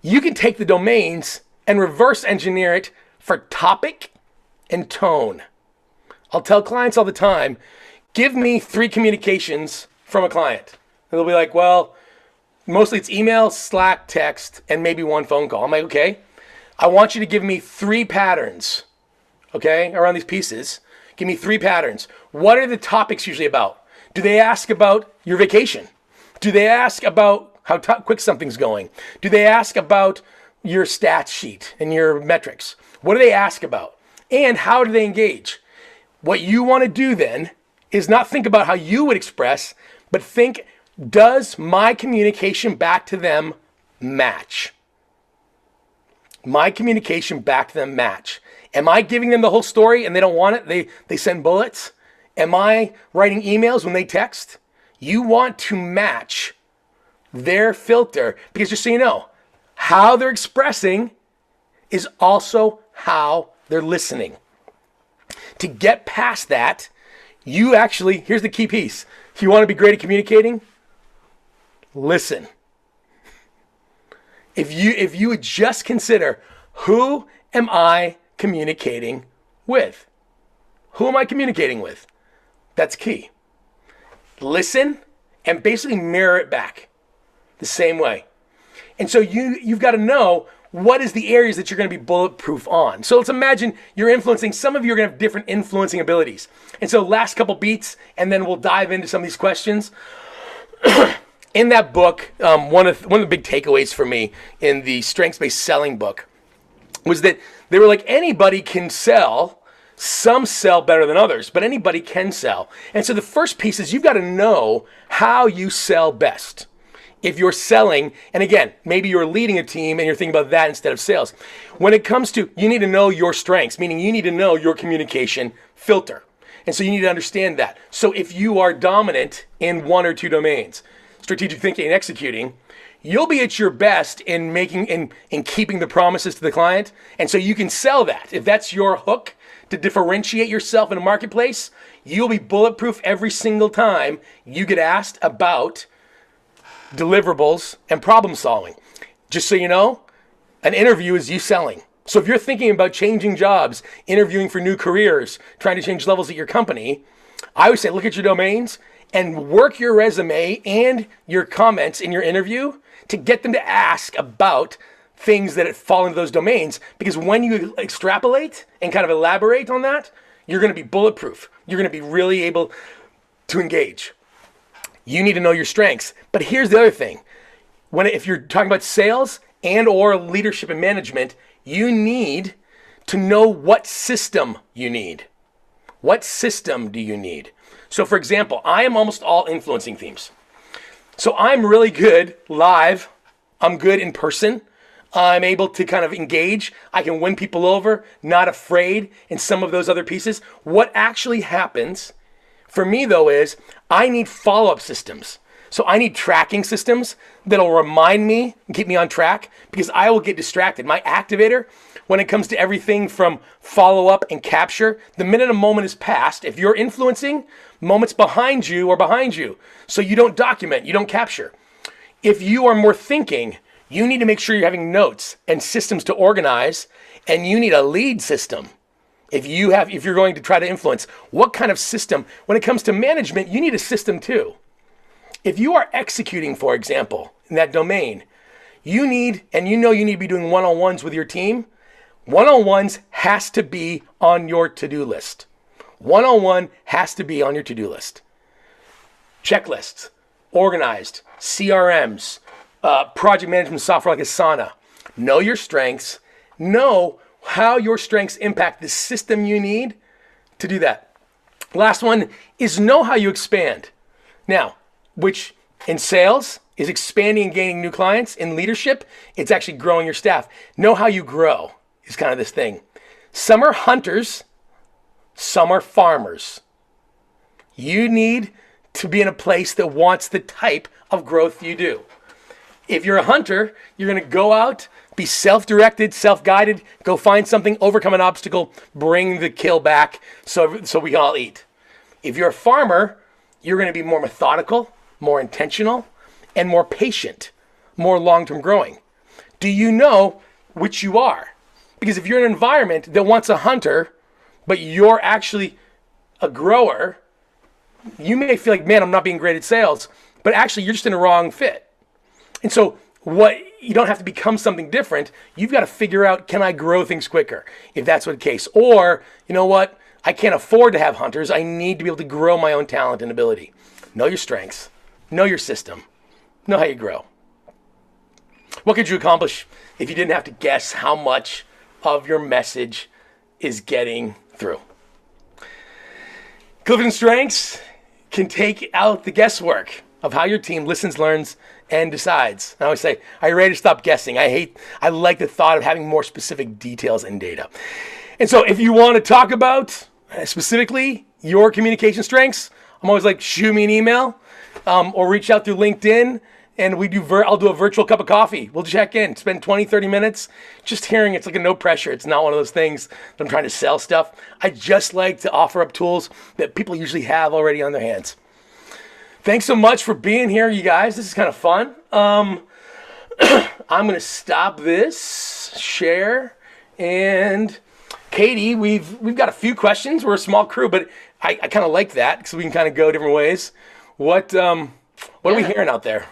You can take the domains and reverse engineer it for topic and tone. I'll tell clients all the time, give me 3 communications from a client. And they'll be like, well, mostly it's email, Slack, text, and maybe 1 phone call. I'm like, okay, I want you to give me 3 patterns, okay, around these pieces. Give me 3 patterns. What are the topics usually about? Do they ask about your vacation? Do they ask about how quick something's going? Do they ask about your stats sheet and your metrics? What do they ask about? And how do they engage? What you want to do then is not think about how you would express, but think, does my communication back to them match? My communication back to them match. Am I giving them the whole story and they don't want it? They send bullets? Am I writing emails when they text? You want to match their filter, because just so you know, how they're expressing is also how they're listening. To get past that, you actually, here's the key piece. If you want to be great at communicating, listen. If you would just consider, who am I communicating with? Who am I communicating with? That's key. Listen and basically mirror it back the same way. And so you've got to know what is the areas that you're going to be bulletproof on. So let's imagine you're influencing. Some of you are going to have different influencing abilities. And so last couple beats, and then we'll dive into some of these questions. In that book, one of the big takeaways for me in the strengths-based selling book was that they were like, anybody can sell. Some sell better than others, but anybody can sell. And so the first piece is you've got to know how you sell best. If you're selling, and again, maybe you're leading a team and you're thinking about that instead of sales. When it comes to, you need to know your strengths, meaning you need to know your communication filter. And so you need to understand that. So if you are dominant in 1 or 2 domains, strategic thinking and executing, you'll be at your best in making, in keeping the promises to the client. And so you can sell that. If that's your hook to differentiate yourself in a marketplace, you'll be bulletproof every single time you get asked about deliverables and problem solving. Just so you know, an interview is you selling. So if you're thinking about changing jobs, interviewing for new careers, trying to change levels at your company, I would say look at your domains and work your resume and your comments in your interview to get them to ask about things that fall into those domains. Because when you extrapolate and kind of elaborate on that, you're going to be bulletproof. You're going to be really able to engage. You need to know your strengths. But here's the other thing. If you're talking about sales and or leadership and management, you need to know what system you need. What system do you need? So for example, I am almost all influencing themes. So I'm really good live. I'm good in person. I'm able to kind of engage. I can win people over, not afraid in some of those other pieces. What actually happens for me, though, is I need follow-up systems. So I need tracking systems that'll remind me and keep me on track, because I will get distracted. My activator, when it comes to everything from follow-up and capture, the minute a moment is passed, if you're influencing, moments behind you are behind you. So you don't document, you don't capture. If you are more thinking, you need to make sure you're having notes and systems to organize, and you need a lead system. If you're going to try to influence, what kind of system? When it comes to management, you need a system too. If you are executing, for example, in that domain, you need to be doing one-on-ones with your team. One-on-ones has to be on your to-do list. One-on-one has to be on your to-do list. Checklists, organized, CRMs, project management software like Asana. Know your strengths. Know how your strengths impact the system you need to do that. Last one is know how you expand. Now, which in sales is expanding and gaining new clients. In leadership, it's actually growing your staff. Know how you grow is kind of this thing. Some are hunters, some are farmers. You need to be in a place that wants the type of growth you do. If you're a hunter, you're going to go out, be self-directed, self-guided, go find something, overcome an obstacle, bring the kill back so we can all eat. If you're a farmer, you're going to be more methodical, more intentional, and more patient, more long-term growing. Do you know which you are? Because if you're in an environment that wants a hunter, but you're actually a grower, you may feel like, man, I'm not being great at sales, but actually you're just in a wrong fit. And so you don't have to become something different. You've got to figure out, can I grow things quicker? If that's what the case. Or, you know what? I can't afford to have hunters. I need to be able to grow my own talent and ability. Know your strengths. Know your system. Know how you grow. What could you accomplish if you didn't have to guess how much of your message is getting through? Clifton Strengths can take out the guesswork of how your team listens, learns, and decides. I always say, are you ready to stop guessing? I like the thought of having more specific details and data. And so if you want to talk about specifically your communication strengths, I'm always like, shoot me an email or reach out through LinkedIn, and I'll do a virtual cup of coffee. We'll check in, spend 20, 30 minutes just hearing. It's like a no pressure. It's not one of those things that I'm trying to sell stuff. I just like to offer up tools that people usually have already on their hands. Thanks so much for being here, you guys. This is kind of fun. I'm going to stop this, share, and Katie, we've got a few questions. We're a small crew, but I kind of like that because we can kind of go different ways. What are we hearing out there?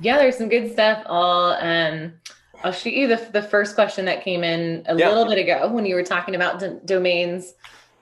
Yeah, there's some good stuff. I'll shoot you the first question that came in a little bit ago when you were talking about domains.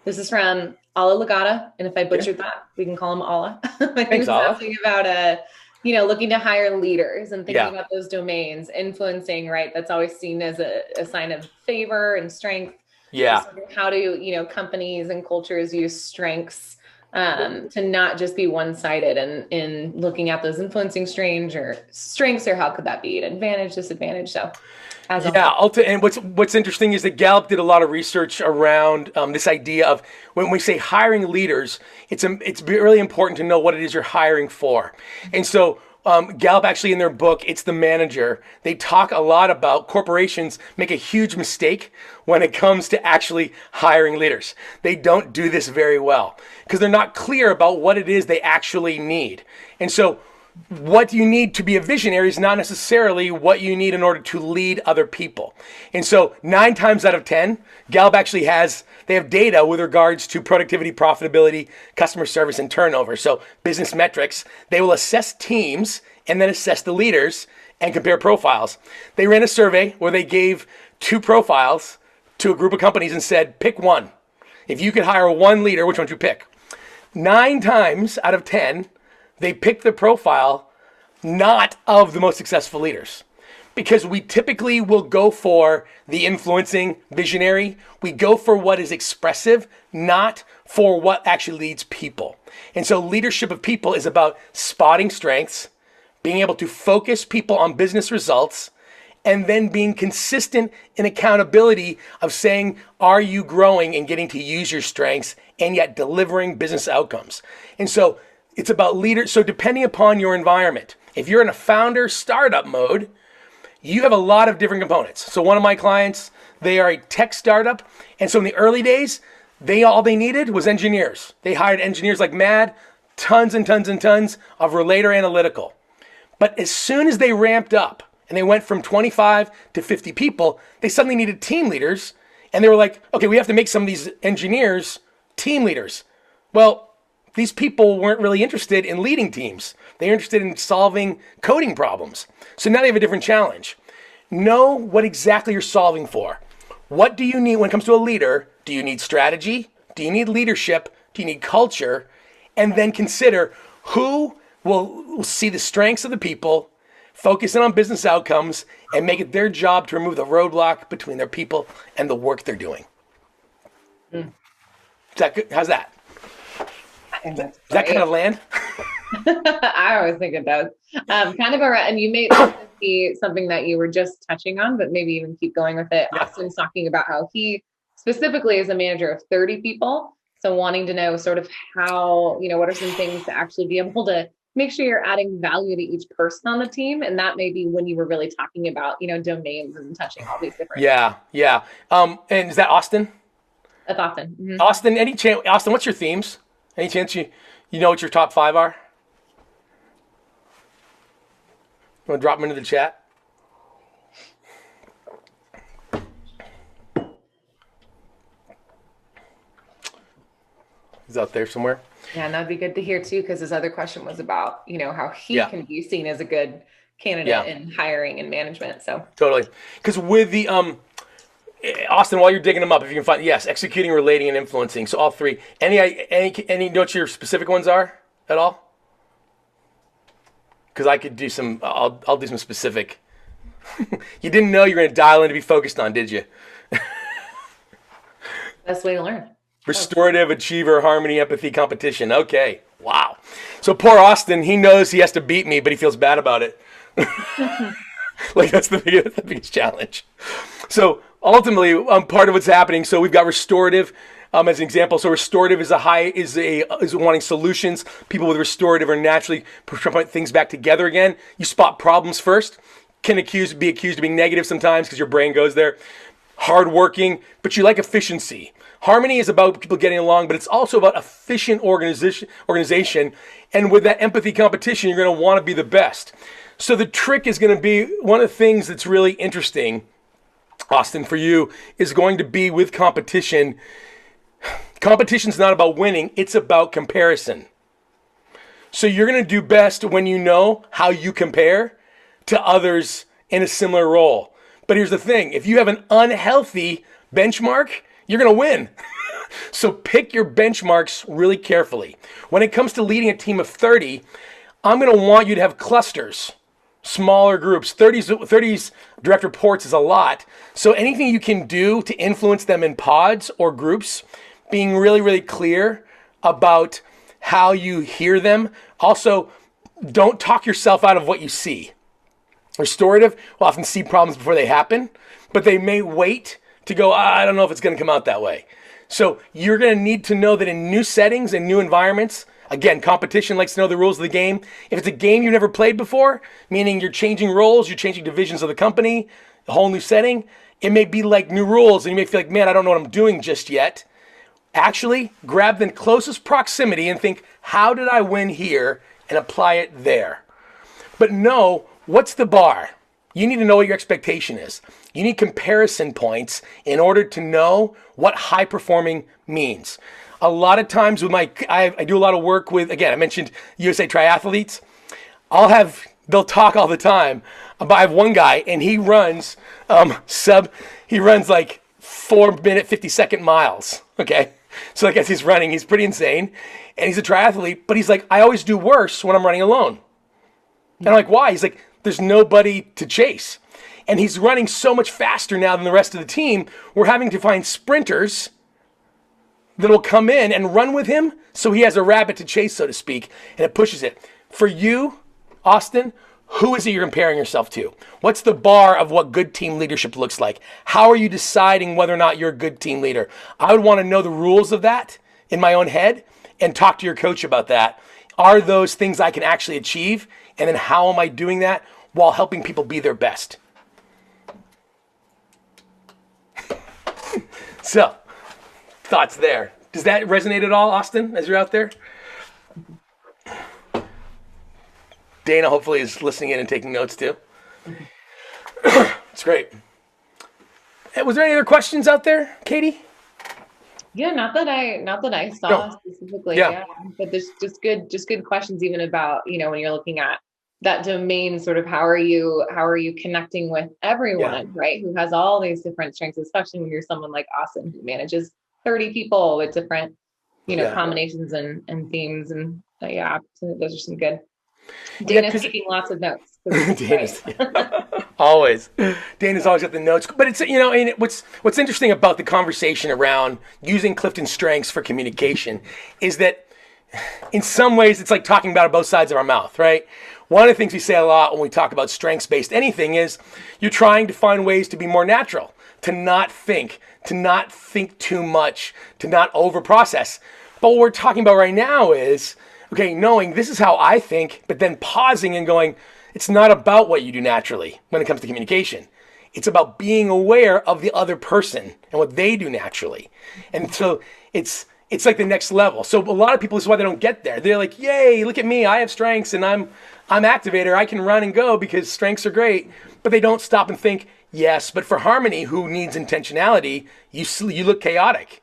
This is from Ala Legata, and if I butchered that, we can call him Ala. Thanks, Ala. Talking about looking to hire leaders and thinking about those domains, influencing, right? That's always seen as a sign of favor and strength. Yeah. So how do companies and cultures use strengths to not just be one-sided and in looking at those influencing strengths, or how could that be an advantage, disadvantage? So and what's interesting is that Gallup did a lot of research around this idea of when we say hiring leaders, it's really important to know what it is you're hiring for. And so Gallup actually in their book, It's the Manager, they talk a lot about corporations make a huge mistake when it comes to actually hiring leaders. They don't do this very well because they're not clear about what it is they actually need. And so what you need to be a visionary is not necessarily what you need in order to lead other people. And so 9 times out of 10, Gallup actually they have data with regards to productivity, profitability, customer service, and turnover. So business metrics, they will assess teams and then assess the leaders and compare profiles. They ran a survey where they gave 2 profiles to a group of companies and said, pick one. If you could hire one leader, which one would you pick? 9 times out of 10, they pick the profile not of the most successful leaders, because we typically will go for the influencing visionary. We go for what is expressive, not for what actually leads people. And so leadership of people is about spotting strengths, being able to focus people on business results, and then being consistent in accountability of saying, are you growing and getting to use your strengths and yet delivering business outcomes? And so it's about leaders. So depending upon your environment, if you're in a founder startup mode, you have a lot of different components. So one of my clients, they are a tech startup. And so in the early days, all they needed was engineers. They hired engineers like mad, tons and tons and tons of relator analytical. But as soon as they ramped up and they went from 25 to 50 people, they suddenly needed team leaders. And they were like, okay, we have to make some of these engineers team leaders. Well, these people weren't really interested in leading teams. They're interested in solving coding problems. So now they have a different challenge. Know what exactly you're solving for. What do you need when it comes to a leader? Do you need strategy? Do you need leadership? Do you need culture? And then consider who will see the strengths of the people, focus in on business outcomes, and make it their job to remove the roadblock between their people and the work they're doing. Is that good? How's that? Does that kind of land? I always think it does. Kind of around, and you may see something that you were just touching on, but maybe even keep going with it. Yeah. Austin's talking about how he specifically is a manager of 30 people. So wanting to know sort of how, what are some things to actually be able to make sure you're adding value to each person on the team. And that may be when you were really talking about, domains and touching all these different. Yeah. And is that Austin? That's Austin. Mm-hmm. Austin, what's your themes? Any chance you know what your top 5 are? You want to drop them into the chat? He's out there somewhere. Yeah, and that'd be good to hear too, because his other question was about, how he can be seen as a good candidate in hiring and management. So totally. Because with the Austin, while you're digging them up, if you can find, yes, executing, relating, and influencing. So all 3. Any know what your specific ones are at all? Because I could do some. I'll do some specific. You didn't know you were going to dial in to be focused on, did you? Best way to learn. Restorative, achiever, harmony, empathy, competition. Okay. Wow. So poor Austin, he knows he has to beat me, but he feels bad about it. Like that's the biggest challenge. So ultimately, part of what's happening. So we've got restorative as an example. So restorative is wanting solutions. People with restorative are naturally put things back together again. You spot problems first. Can be accused of being negative sometimes because your brain goes there. Hardworking, but you like efficiency. Harmony is about people getting along, but it's also about efficient organization. And with that empathy competition, you're going to want to be the best. So the trick is going to be, one of the things that's really interesting, Austin, for you, is going to be with competition. Competition's not about winning, it's about comparison. So you're going to do best when you know how you compare to others in a similar role. But here's the thing, if you have an unhealthy benchmark, you're going to win. So pick your benchmarks really carefully. When it comes to leading a team of 30, I'm going to want you to have clusters, smaller groups. 30's direct reports is a lot. So anything you can do to influence them in pods or groups, being really, really clear about how you hear them. Also, don't talk yourself out of what you see. Restorative will often see problems before they happen, but they may wait to go, I don't know if it's going to come out that way. So you're going to need to know that in new settings and new environments, again, competition likes to know the rules of the game. If it's a game you've never played before, meaning you're changing roles, you're changing divisions of the company, a whole new setting, it may be like new rules and you may feel like, man, I don't know what I'm doing just yet. Actually, grab the closest proximity and think, how did I win here, and apply it there. But know, what's the bar? You need to know what your expectation is. You need comparison points in order to know what high performing means. A lot of times with I do a lot of work with, again, I mentioned USA triathletes. They'll talk all the time. But I have one guy and he runs like 4-minute, 50-second miles. Okay. So like as he's running, he's pretty insane and he's a triathlete, but he's like, I always do worse when I'm running alone. And I'm like, why? He's like, there's nobody to chase. And he's running so much faster now than the rest of the team. We're having to find sprinters that will come in and run with him so he has a rabbit to chase, so to speak, and it pushes it. For you, Austin, Who is it you're comparing yourself to? What's the bar of what good team leadership looks like? How are you deciding whether or not you're a good team leader? I would want to know the rules of that in my own head and talk to your coach about that. Are those things I can actually achieve? And then how am I doing that while helping people be their best? So, thoughts there. Does that resonate at all, Austin, as you're out there? Dana hopefully is listening in and taking notes too. It's great. Hey, was there any other questions out there, Katie? Yeah, not that I saw specifically. Yeah. But there's just good questions even about, when you're looking at that domain, sort of how are you connecting with everyone, right? Who has all these different strengths, especially when you're someone like Austin who manages 30 people with different, combinations and themes. And so those are some good. Dana's taking lots of notes. Dana's, always. Dana's always got the notes. But it's, and what's interesting about the conversation around using Clifton's strengths for communication is that in some ways it's like talking about both sides of our mouth, right? One of the things we say a lot when we talk about strengths-based anything is you're trying to find ways to be more natural, to not think too much, to not over-process. But what we're talking about right now is, okay, knowing this is how I think, but then pausing and going, it's not about what you do naturally when it comes to communication. It's about being aware of the other person and what they do naturally. And so it's like the next level. So a lot of people, this is why they don't get there. They're like, yay, look at me, I have strengths and I'm activator, I can run and go because strengths are great. But they don't stop and think, yes, but for Harmony, who needs intentionality, you look chaotic.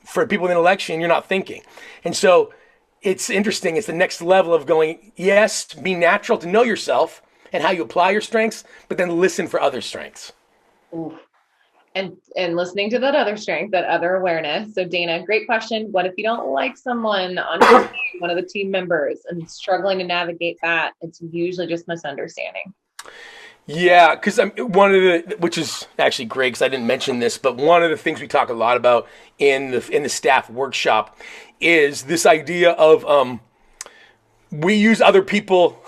For people in an election, you're not thinking. And so it's interesting. It's the next level of going, yes, be natural to know yourself and how you apply your strengths, but then listen for other strengths. Ooh. And listening to that other strength, that other awareness. So Dana, great question. What if you don't like someone on your team, one of the team members, and struggling to navigate that? It's usually just misunderstanding. Yeah, because which is actually great because I didn't mention this, but one of the things we talk a lot about in the staff workshop is this idea of we use other people.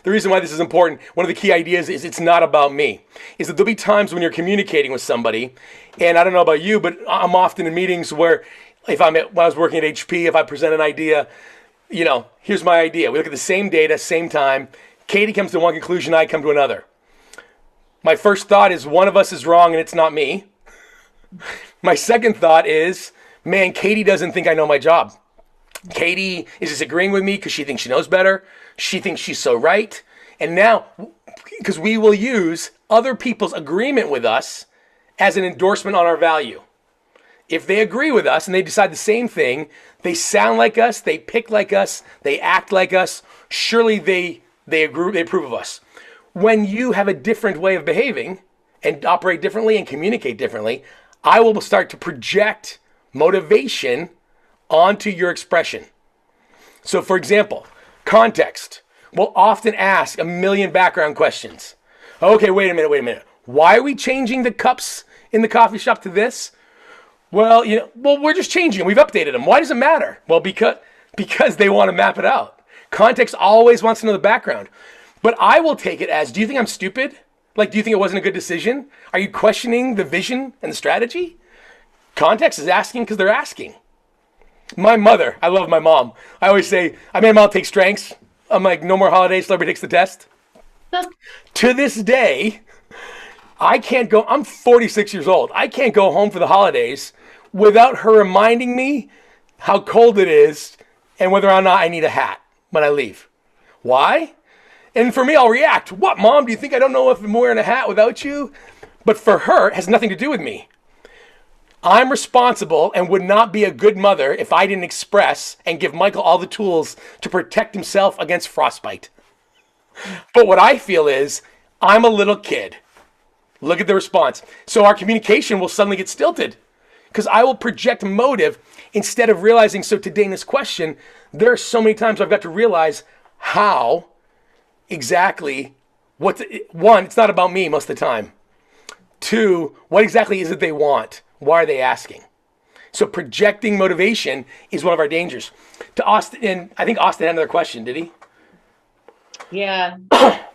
The reason why this is important, one of the key ideas is it's not about me. Is that there'll be times when you're communicating with somebody, and I don't know about you, but I'm often in meetings where when I was working at HP, if I present an idea, here's my idea. We look at the same data, same time. Katie comes to one conclusion, I come to another. My first thought is one of us is wrong and it's not me. My second thought is, man, Katie doesn't think I know my job. Katie is disagreeing with me because she thinks she knows better. She thinks she's so right. And now, because we will use other people's agreement with us as an endorsement on our value. If they agree with us and they decide the same thing, they sound like us, they pick like us, they act like us, surely they approve of us. When you have a different way of behaving and operate differently and communicate differently, I will start to project motivation onto your expression. So for example, context. We'll often ask a million background questions. Okay, wait a minute. Why are we changing the cups in the coffee shop to this? Well, we're just changing them. We've updated them. Why does it matter? Well, because they want to map it out. Context always wants to know the background. But I will take it as, do you think I'm stupid? Like, do you think it wasn't a good decision? Are you questioning the vision and the strategy? Context is asking because they're asking. My mother, I love my mom. I always say, I made mom take strengths. I'm like, no more holidays, celebrity takes the test. To this day, I'm 46 years old. I can't go home for the holidays without her reminding me how cold it is and whether or not I need a hat when I leave. Why? And for me, I'll react. What, Mom? Do you think I don't know if I'm wearing a hat without you? But for her, it has nothing to do with me. I'm responsible and would not be a good mother if I didn't express and give Michael all the tools to protect himself against frostbite. But what I feel is, I'm a little kid. Look at the response. So our communication will suddenly get stilted because I will project motive instead of realizing. So to Dana's question, there are so many times I've got to realize how exactly one, it's not about me most of the time. Two, what exactly is it they want? Why are they asking? So projecting motivation is one of our dangers. To Austin, and I think Austin had another question, did he? Yeah.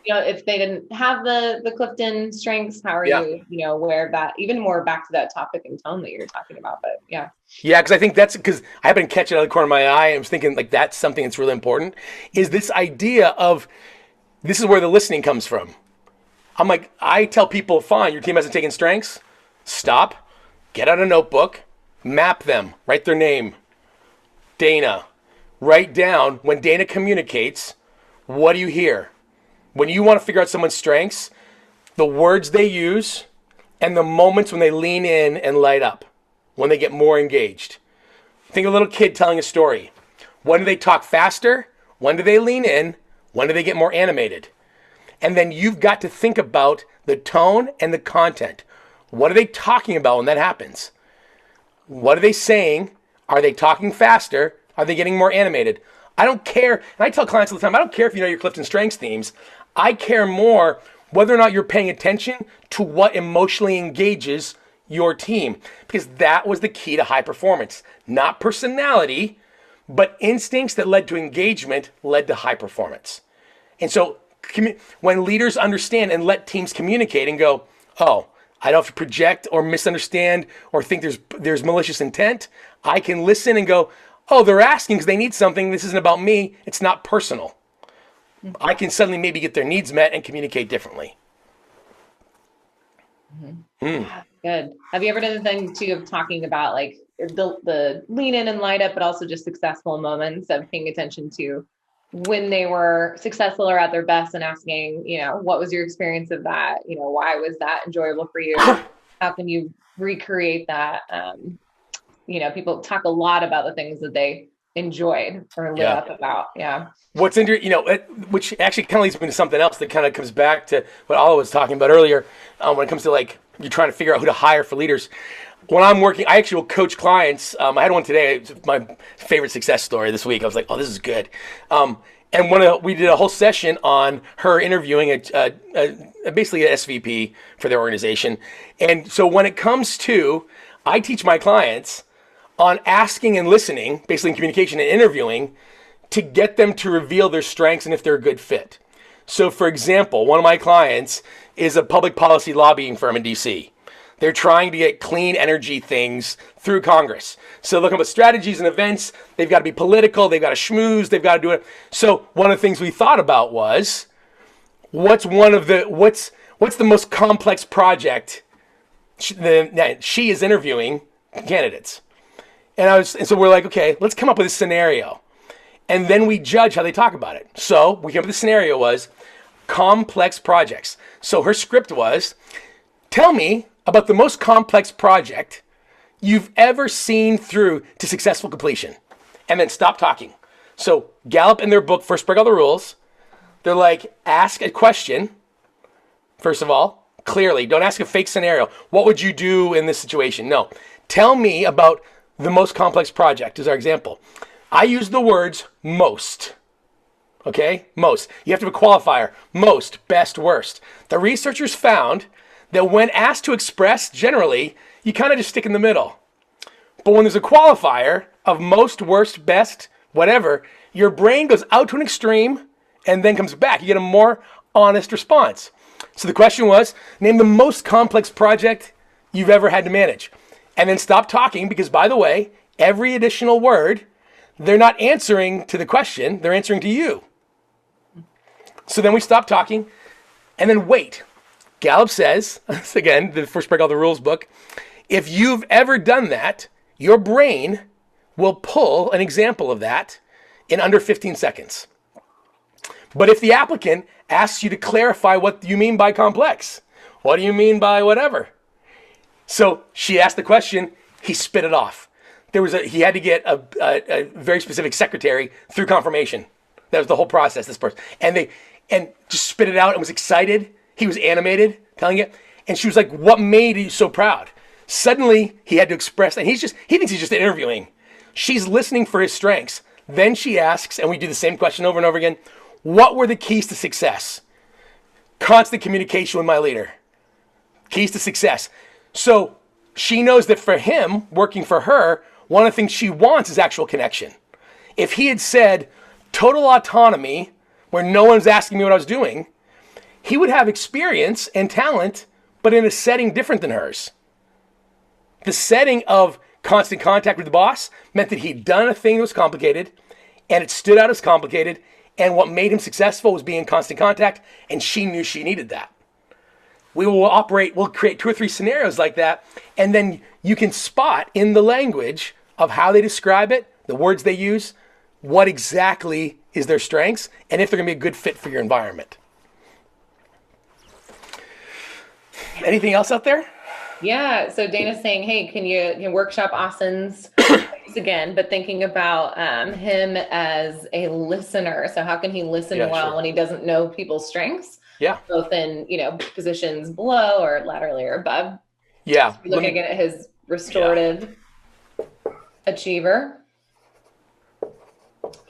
If they didn't have the Clifton strengths, how are Yeah. you aware of that? Even more back to that topic and tone that you're talking about. But yeah. Yeah, because I think that's because I happen to catch it out of the corner of my eye. I was thinking like that's something that's really important is this idea of this is where the listening comes from. I'm like, I tell people, fine, your team hasn't taken strengths. Stop, get out a notebook, map them, write their name. Dana, write down when Dana communicates, what do you hear? When you want to figure out someone's strengths, the words they use, and the moments when they lean in and light up, when they get more engaged. Think of a little kid telling a story. When do they talk faster? When do they lean in? When do they get more animated? And then you've got to think about the tone and the content. What are they talking about when that happens? What are they saying? Are they talking faster? Are they getting more animated? I don't care. And I tell clients all the time, I don't care if you know your Clifton Strengths themes. I care more whether or not you're paying attention to what emotionally engages your team. Because that was the key to high performance. Not personality, but instincts that led to engagement led to high performance. And so when leaders understand and let teams communicate and go, oh, I don't have to project or misunderstand or think there's malicious intent. I can listen and go, oh, they're asking because they need something. This isn't about me. It's not personal. I can suddenly maybe get their needs met and communicate differently. Yeah, good. Have you ever done the thing too of talking about like the lean in and light up, but also just successful moments of paying attention to when they were successful or at their best and asking, what was your experience of that? Why was that enjoyable for you? How can you recreate that? People talk a lot about the things that they enjoyed or lit up about. Yeah. What's interesting, which actually kind of leads me to something else that kind of comes back to what Ala was talking about earlier when it comes to like you're trying to figure out who to hire for leaders. When I'm working, I actually will coach clients. I had one today. It's my favorite success story this week. I was like, oh, this is good. And we did a whole session on her interviewing basically an SVP for their organization. And so when it comes to, I teach my clients on asking and listening, basically in communication and interviewing, to get them to reveal their strengths and if they're a good fit. So for example, one of my clients is a public policy lobbying firm in DC. They're trying to get clean energy things through Congress. So looking at strategies and events, they've got to be political, they've got to schmooze, they've got to do it. So one of the things we thought about was, what's the most complex project she is interviewing candidates? And so we're like, okay, let's come up with a scenario. And then we judge how they talk about it. So we came up with the scenario was complex projects. So her script was, tell me about the most complex project you've ever seen through to successful completion. And then stop talking. So Gallup in their book, First Break All the Rules, they're like, ask a question, first of all, clearly. Don't ask a fake scenario. What would you do in this situation? No. Tell me about the most complex project is our example. I use the words most. Okay? Most. You have to have a qualifier. Most, best, worst. The researchers found that when asked to express, generally, you kind of just stick in the middle. But when there's a qualifier of most, worst, best, whatever, your brain goes out to an extreme and then comes back. You get a more honest response. So the question was, name the most complex project you've ever had to manage. And then stop talking because, by the way, every additional word, they're not answering to the question, they're answering to you. So then we stop talking and then wait. Gallup says, again, the First Break All the Rules book, if you've ever done that, your brain will pull an example of that in under 15 seconds. But if the applicant asks you to clarify what you mean by complex, what do you mean by whatever? So she asked the question, he spit it off. He had to get a very specific secretary through confirmation. That was the whole process, this person. And just spit it out and was excited. He was animated, telling it. And she was like, what made you so proud? Suddenly, he had to express, and he thinks he's just interviewing. She's listening for his strengths. Then she asks, and we do the same question over and over again, what were the keys to success? Constant communication with my leader. Keys to success. So she knows that for him, working for her, one of the things she wants is actual connection. If he had said total autonomy, where no one's asking me what I was doing, he would have experience and talent, but in a setting different than hers. The setting of constant contact with the boss meant that he'd done a thing that was complicated, and it stood out as complicated, and what made him successful was being in constant contact, and she knew she needed that. We'll create 2 or 3 scenarios like that, and then you can spot in the language of how they describe it, the words they use, what exactly is their strengths, and if they're going to be a good fit for your environment. Anything else out there? Yeah. So Dana's saying, hey, can you workshop Austin's again, but thinking about him as a listener. So how can he listen well when he doesn't know people's strengths? Yeah. Both in, positions below or laterally or above. Yeah. So looking at his restorative, achiever,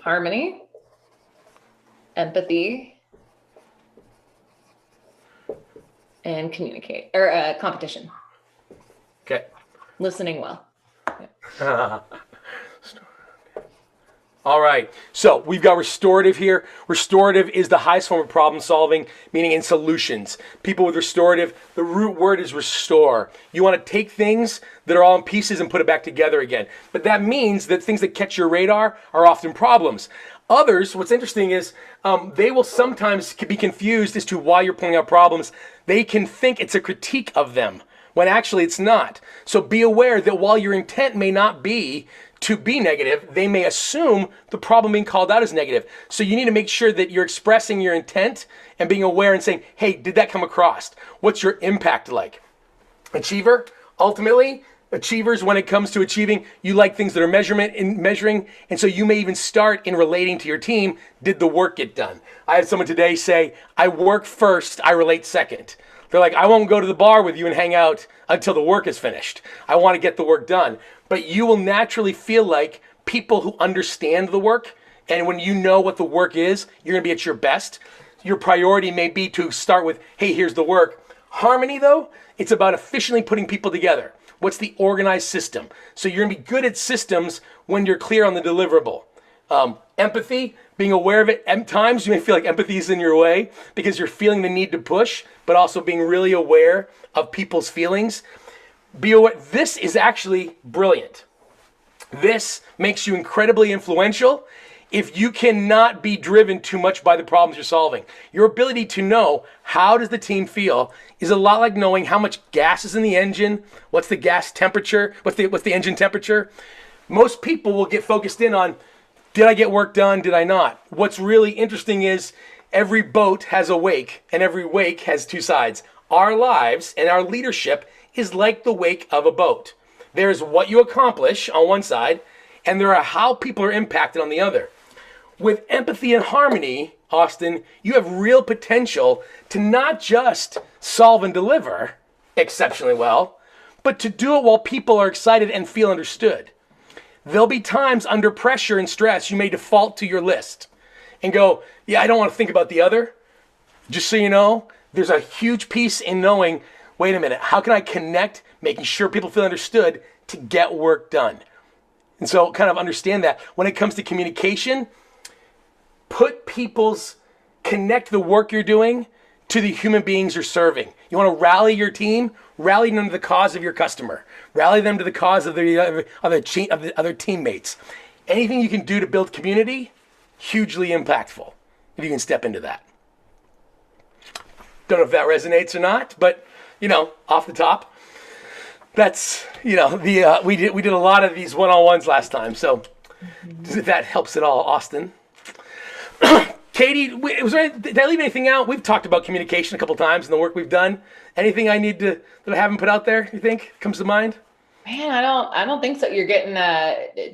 harmony, empathy, and communicate or competition. Okay. Listening well. Yeah. All right. So we've got restorative here. Restorative is the highest form of problem solving, meaning in solutions. People with restorative, the root word is restore. You want to take things that are all in pieces and put it back together again. But that means that things that catch your radar are often problems. Others, what's interesting is they will sometimes be confused as to why you're pulling out problems. They can think it's a critique of them when actually it's not. So be aware that while your intent may not be to be negative, they may assume the problem being called out is negative. So you need to make sure that you're expressing your intent and being aware and saying, hey, did that come across? What's your impact like? Achiever, ultimately, achievers, when it comes to achieving, you like things that are measuring, and so you may even start in relating to your team. Did the work get done? I had someone today say, I work first, I relate second. They're like, I won't go to the bar with you and hang out until the work is finished. I want to get the work done. But you will naturally feel like people who understand the work, and when you know what the work is, you're going to be at your best. Your priority may be to start with, hey, here's the work. Harmony, though, it's about efficiently putting people together. What's the organized system? So you're going to be good at systems when you're clear on the deliverable. Empathy, being aware of it. At times you may feel like empathy is in your way because you're feeling the need to push, but also being really aware of people's feelings. Be aware, this is actually brilliant. This makes you incredibly influential if you cannot be driven too much by the problems you're solving. Your ability to know how does the team feel is a lot like knowing how much gas is in the engine, what's the gas temperature, what's the engine temperature. Most people will get focused in on, did I get work done, did I not? What's really interesting is every boat has a wake, and every wake has 2 sides. Our lives and our leadership is like the wake of a boat. There's what you accomplish on one side, and there are how people are impacted on the other. With empathy and harmony, Austin, you have real potential to not just solve and deliver exceptionally well, but to do it while people are excited and feel understood. There'll be times under pressure and stress you may default to your list and go, yeah, I don't want to think about the other. Just so you know, there's a huge piece in knowing, wait a minute, how can I connect, making sure people feel understood to get work done? And so kind of understand that. When it comes to communication, connect the work you're doing to the human beings you're serving. You want to rally your team, rally them to the cause of your customer. Rally them to the cause of the other teammates. Anything you can do to build community, hugely impactful if you can step into that. Don't know if that resonates or not, but off the top, that's we did a lot of these one-on-ones last time, so if that helps at all, Austin. Katie, did I leave anything out? We've talked about communication a couple times in the work we've done. Anything that I haven't put out there, you think, comes to mind? Man, I don't think so. You're getting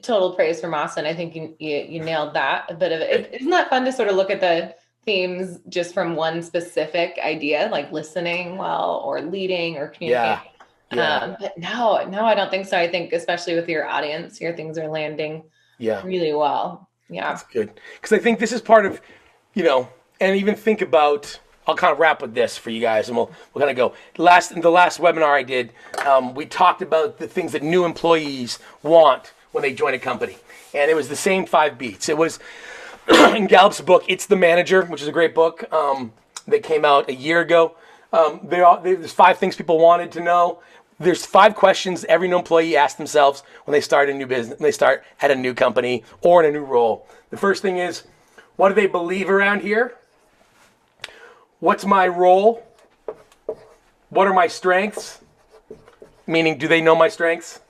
total praise from Austin. I think you nailed that. A bit of it. Isn't that fun to sort of look at the themes just from one specific idea, like listening well or leading or communicating? Yeah. But no, I don't think so. I think especially with your audience, your things are landing really well. Yeah. That's good. Because I think this is part of, and even think about, I'll kind of wrap with this for you guys, and we'll kind of go. In the last webinar I did, we talked about the things that new employees want when they join a company. And it was the same 5 beats. It was in Gallup's book, It's the Manager, which is a great book that came out a year ago. There's 5 things people wanted to know. There's 5 questions every new employee asks themselves when they start a new business, when they start at a new company or in a new role. The first thing is, what do they believe around here? What's my role? What are my strengths? Meaning, do they know my strengths?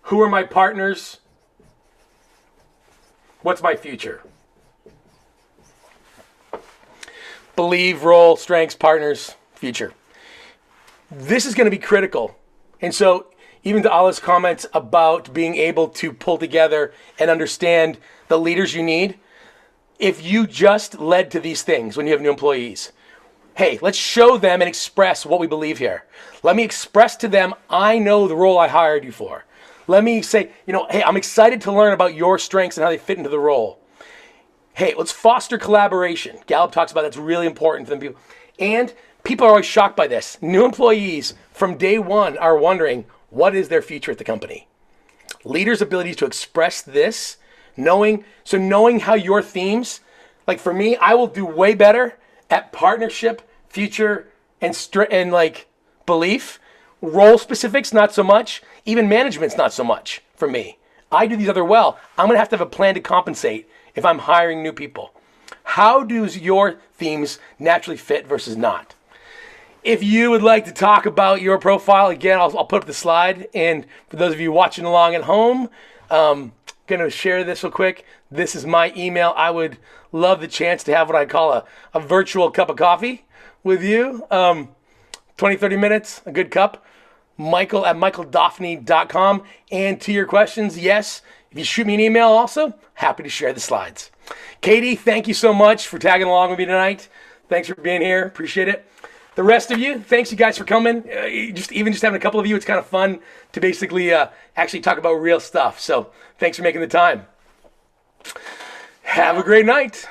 Who are my partners? What's my future? Believe, role, strengths, partners, future. This is going to be critical. And so even to Allah's comments about being able to pull together and understand the leaders you need, if you just led to these things when you have new employees, hey, let's show them and express what we believe here. Let me express to them, I know the role I hired you for. Let me say, hey, I'm excited to learn about your strengths and how they fit into the role. Hey, let's foster collaboration. Gallup talks about that's really important to them people. And people are always shocked by this. New employees from day one are wondering, what is their future at the company? Leaders' abilities to express this, knowing how your themes, like for me, I will do way better at partnership, future, and like belief. Role specifics, not so much. Even management's not so much for me. I do these other well. I'm going to have a plan to compensate if I'm hiring new people. How does your themes naturally fit versus not? If you would like to talk about your profile, again, I'll put up the slide. And for those of you watching along at home, I'm going to share this real quick. This is my email. I would love the chance to have what I call a virtual cup of coffee with you. 20, 30 minutes, a good cup. Michael at michaeldoffney.com. And to your questions, yes, if you shoot me an email also, happy to share the slides. Katie, thank you so much for tagging along with me tonight. Thanks for being here. Appreciate it. The rest of you, thanks you guys for coming. Just having a couple of you, it's kind of fun to basically actually talk about real stuff. So thanks for making the time. Have a great night.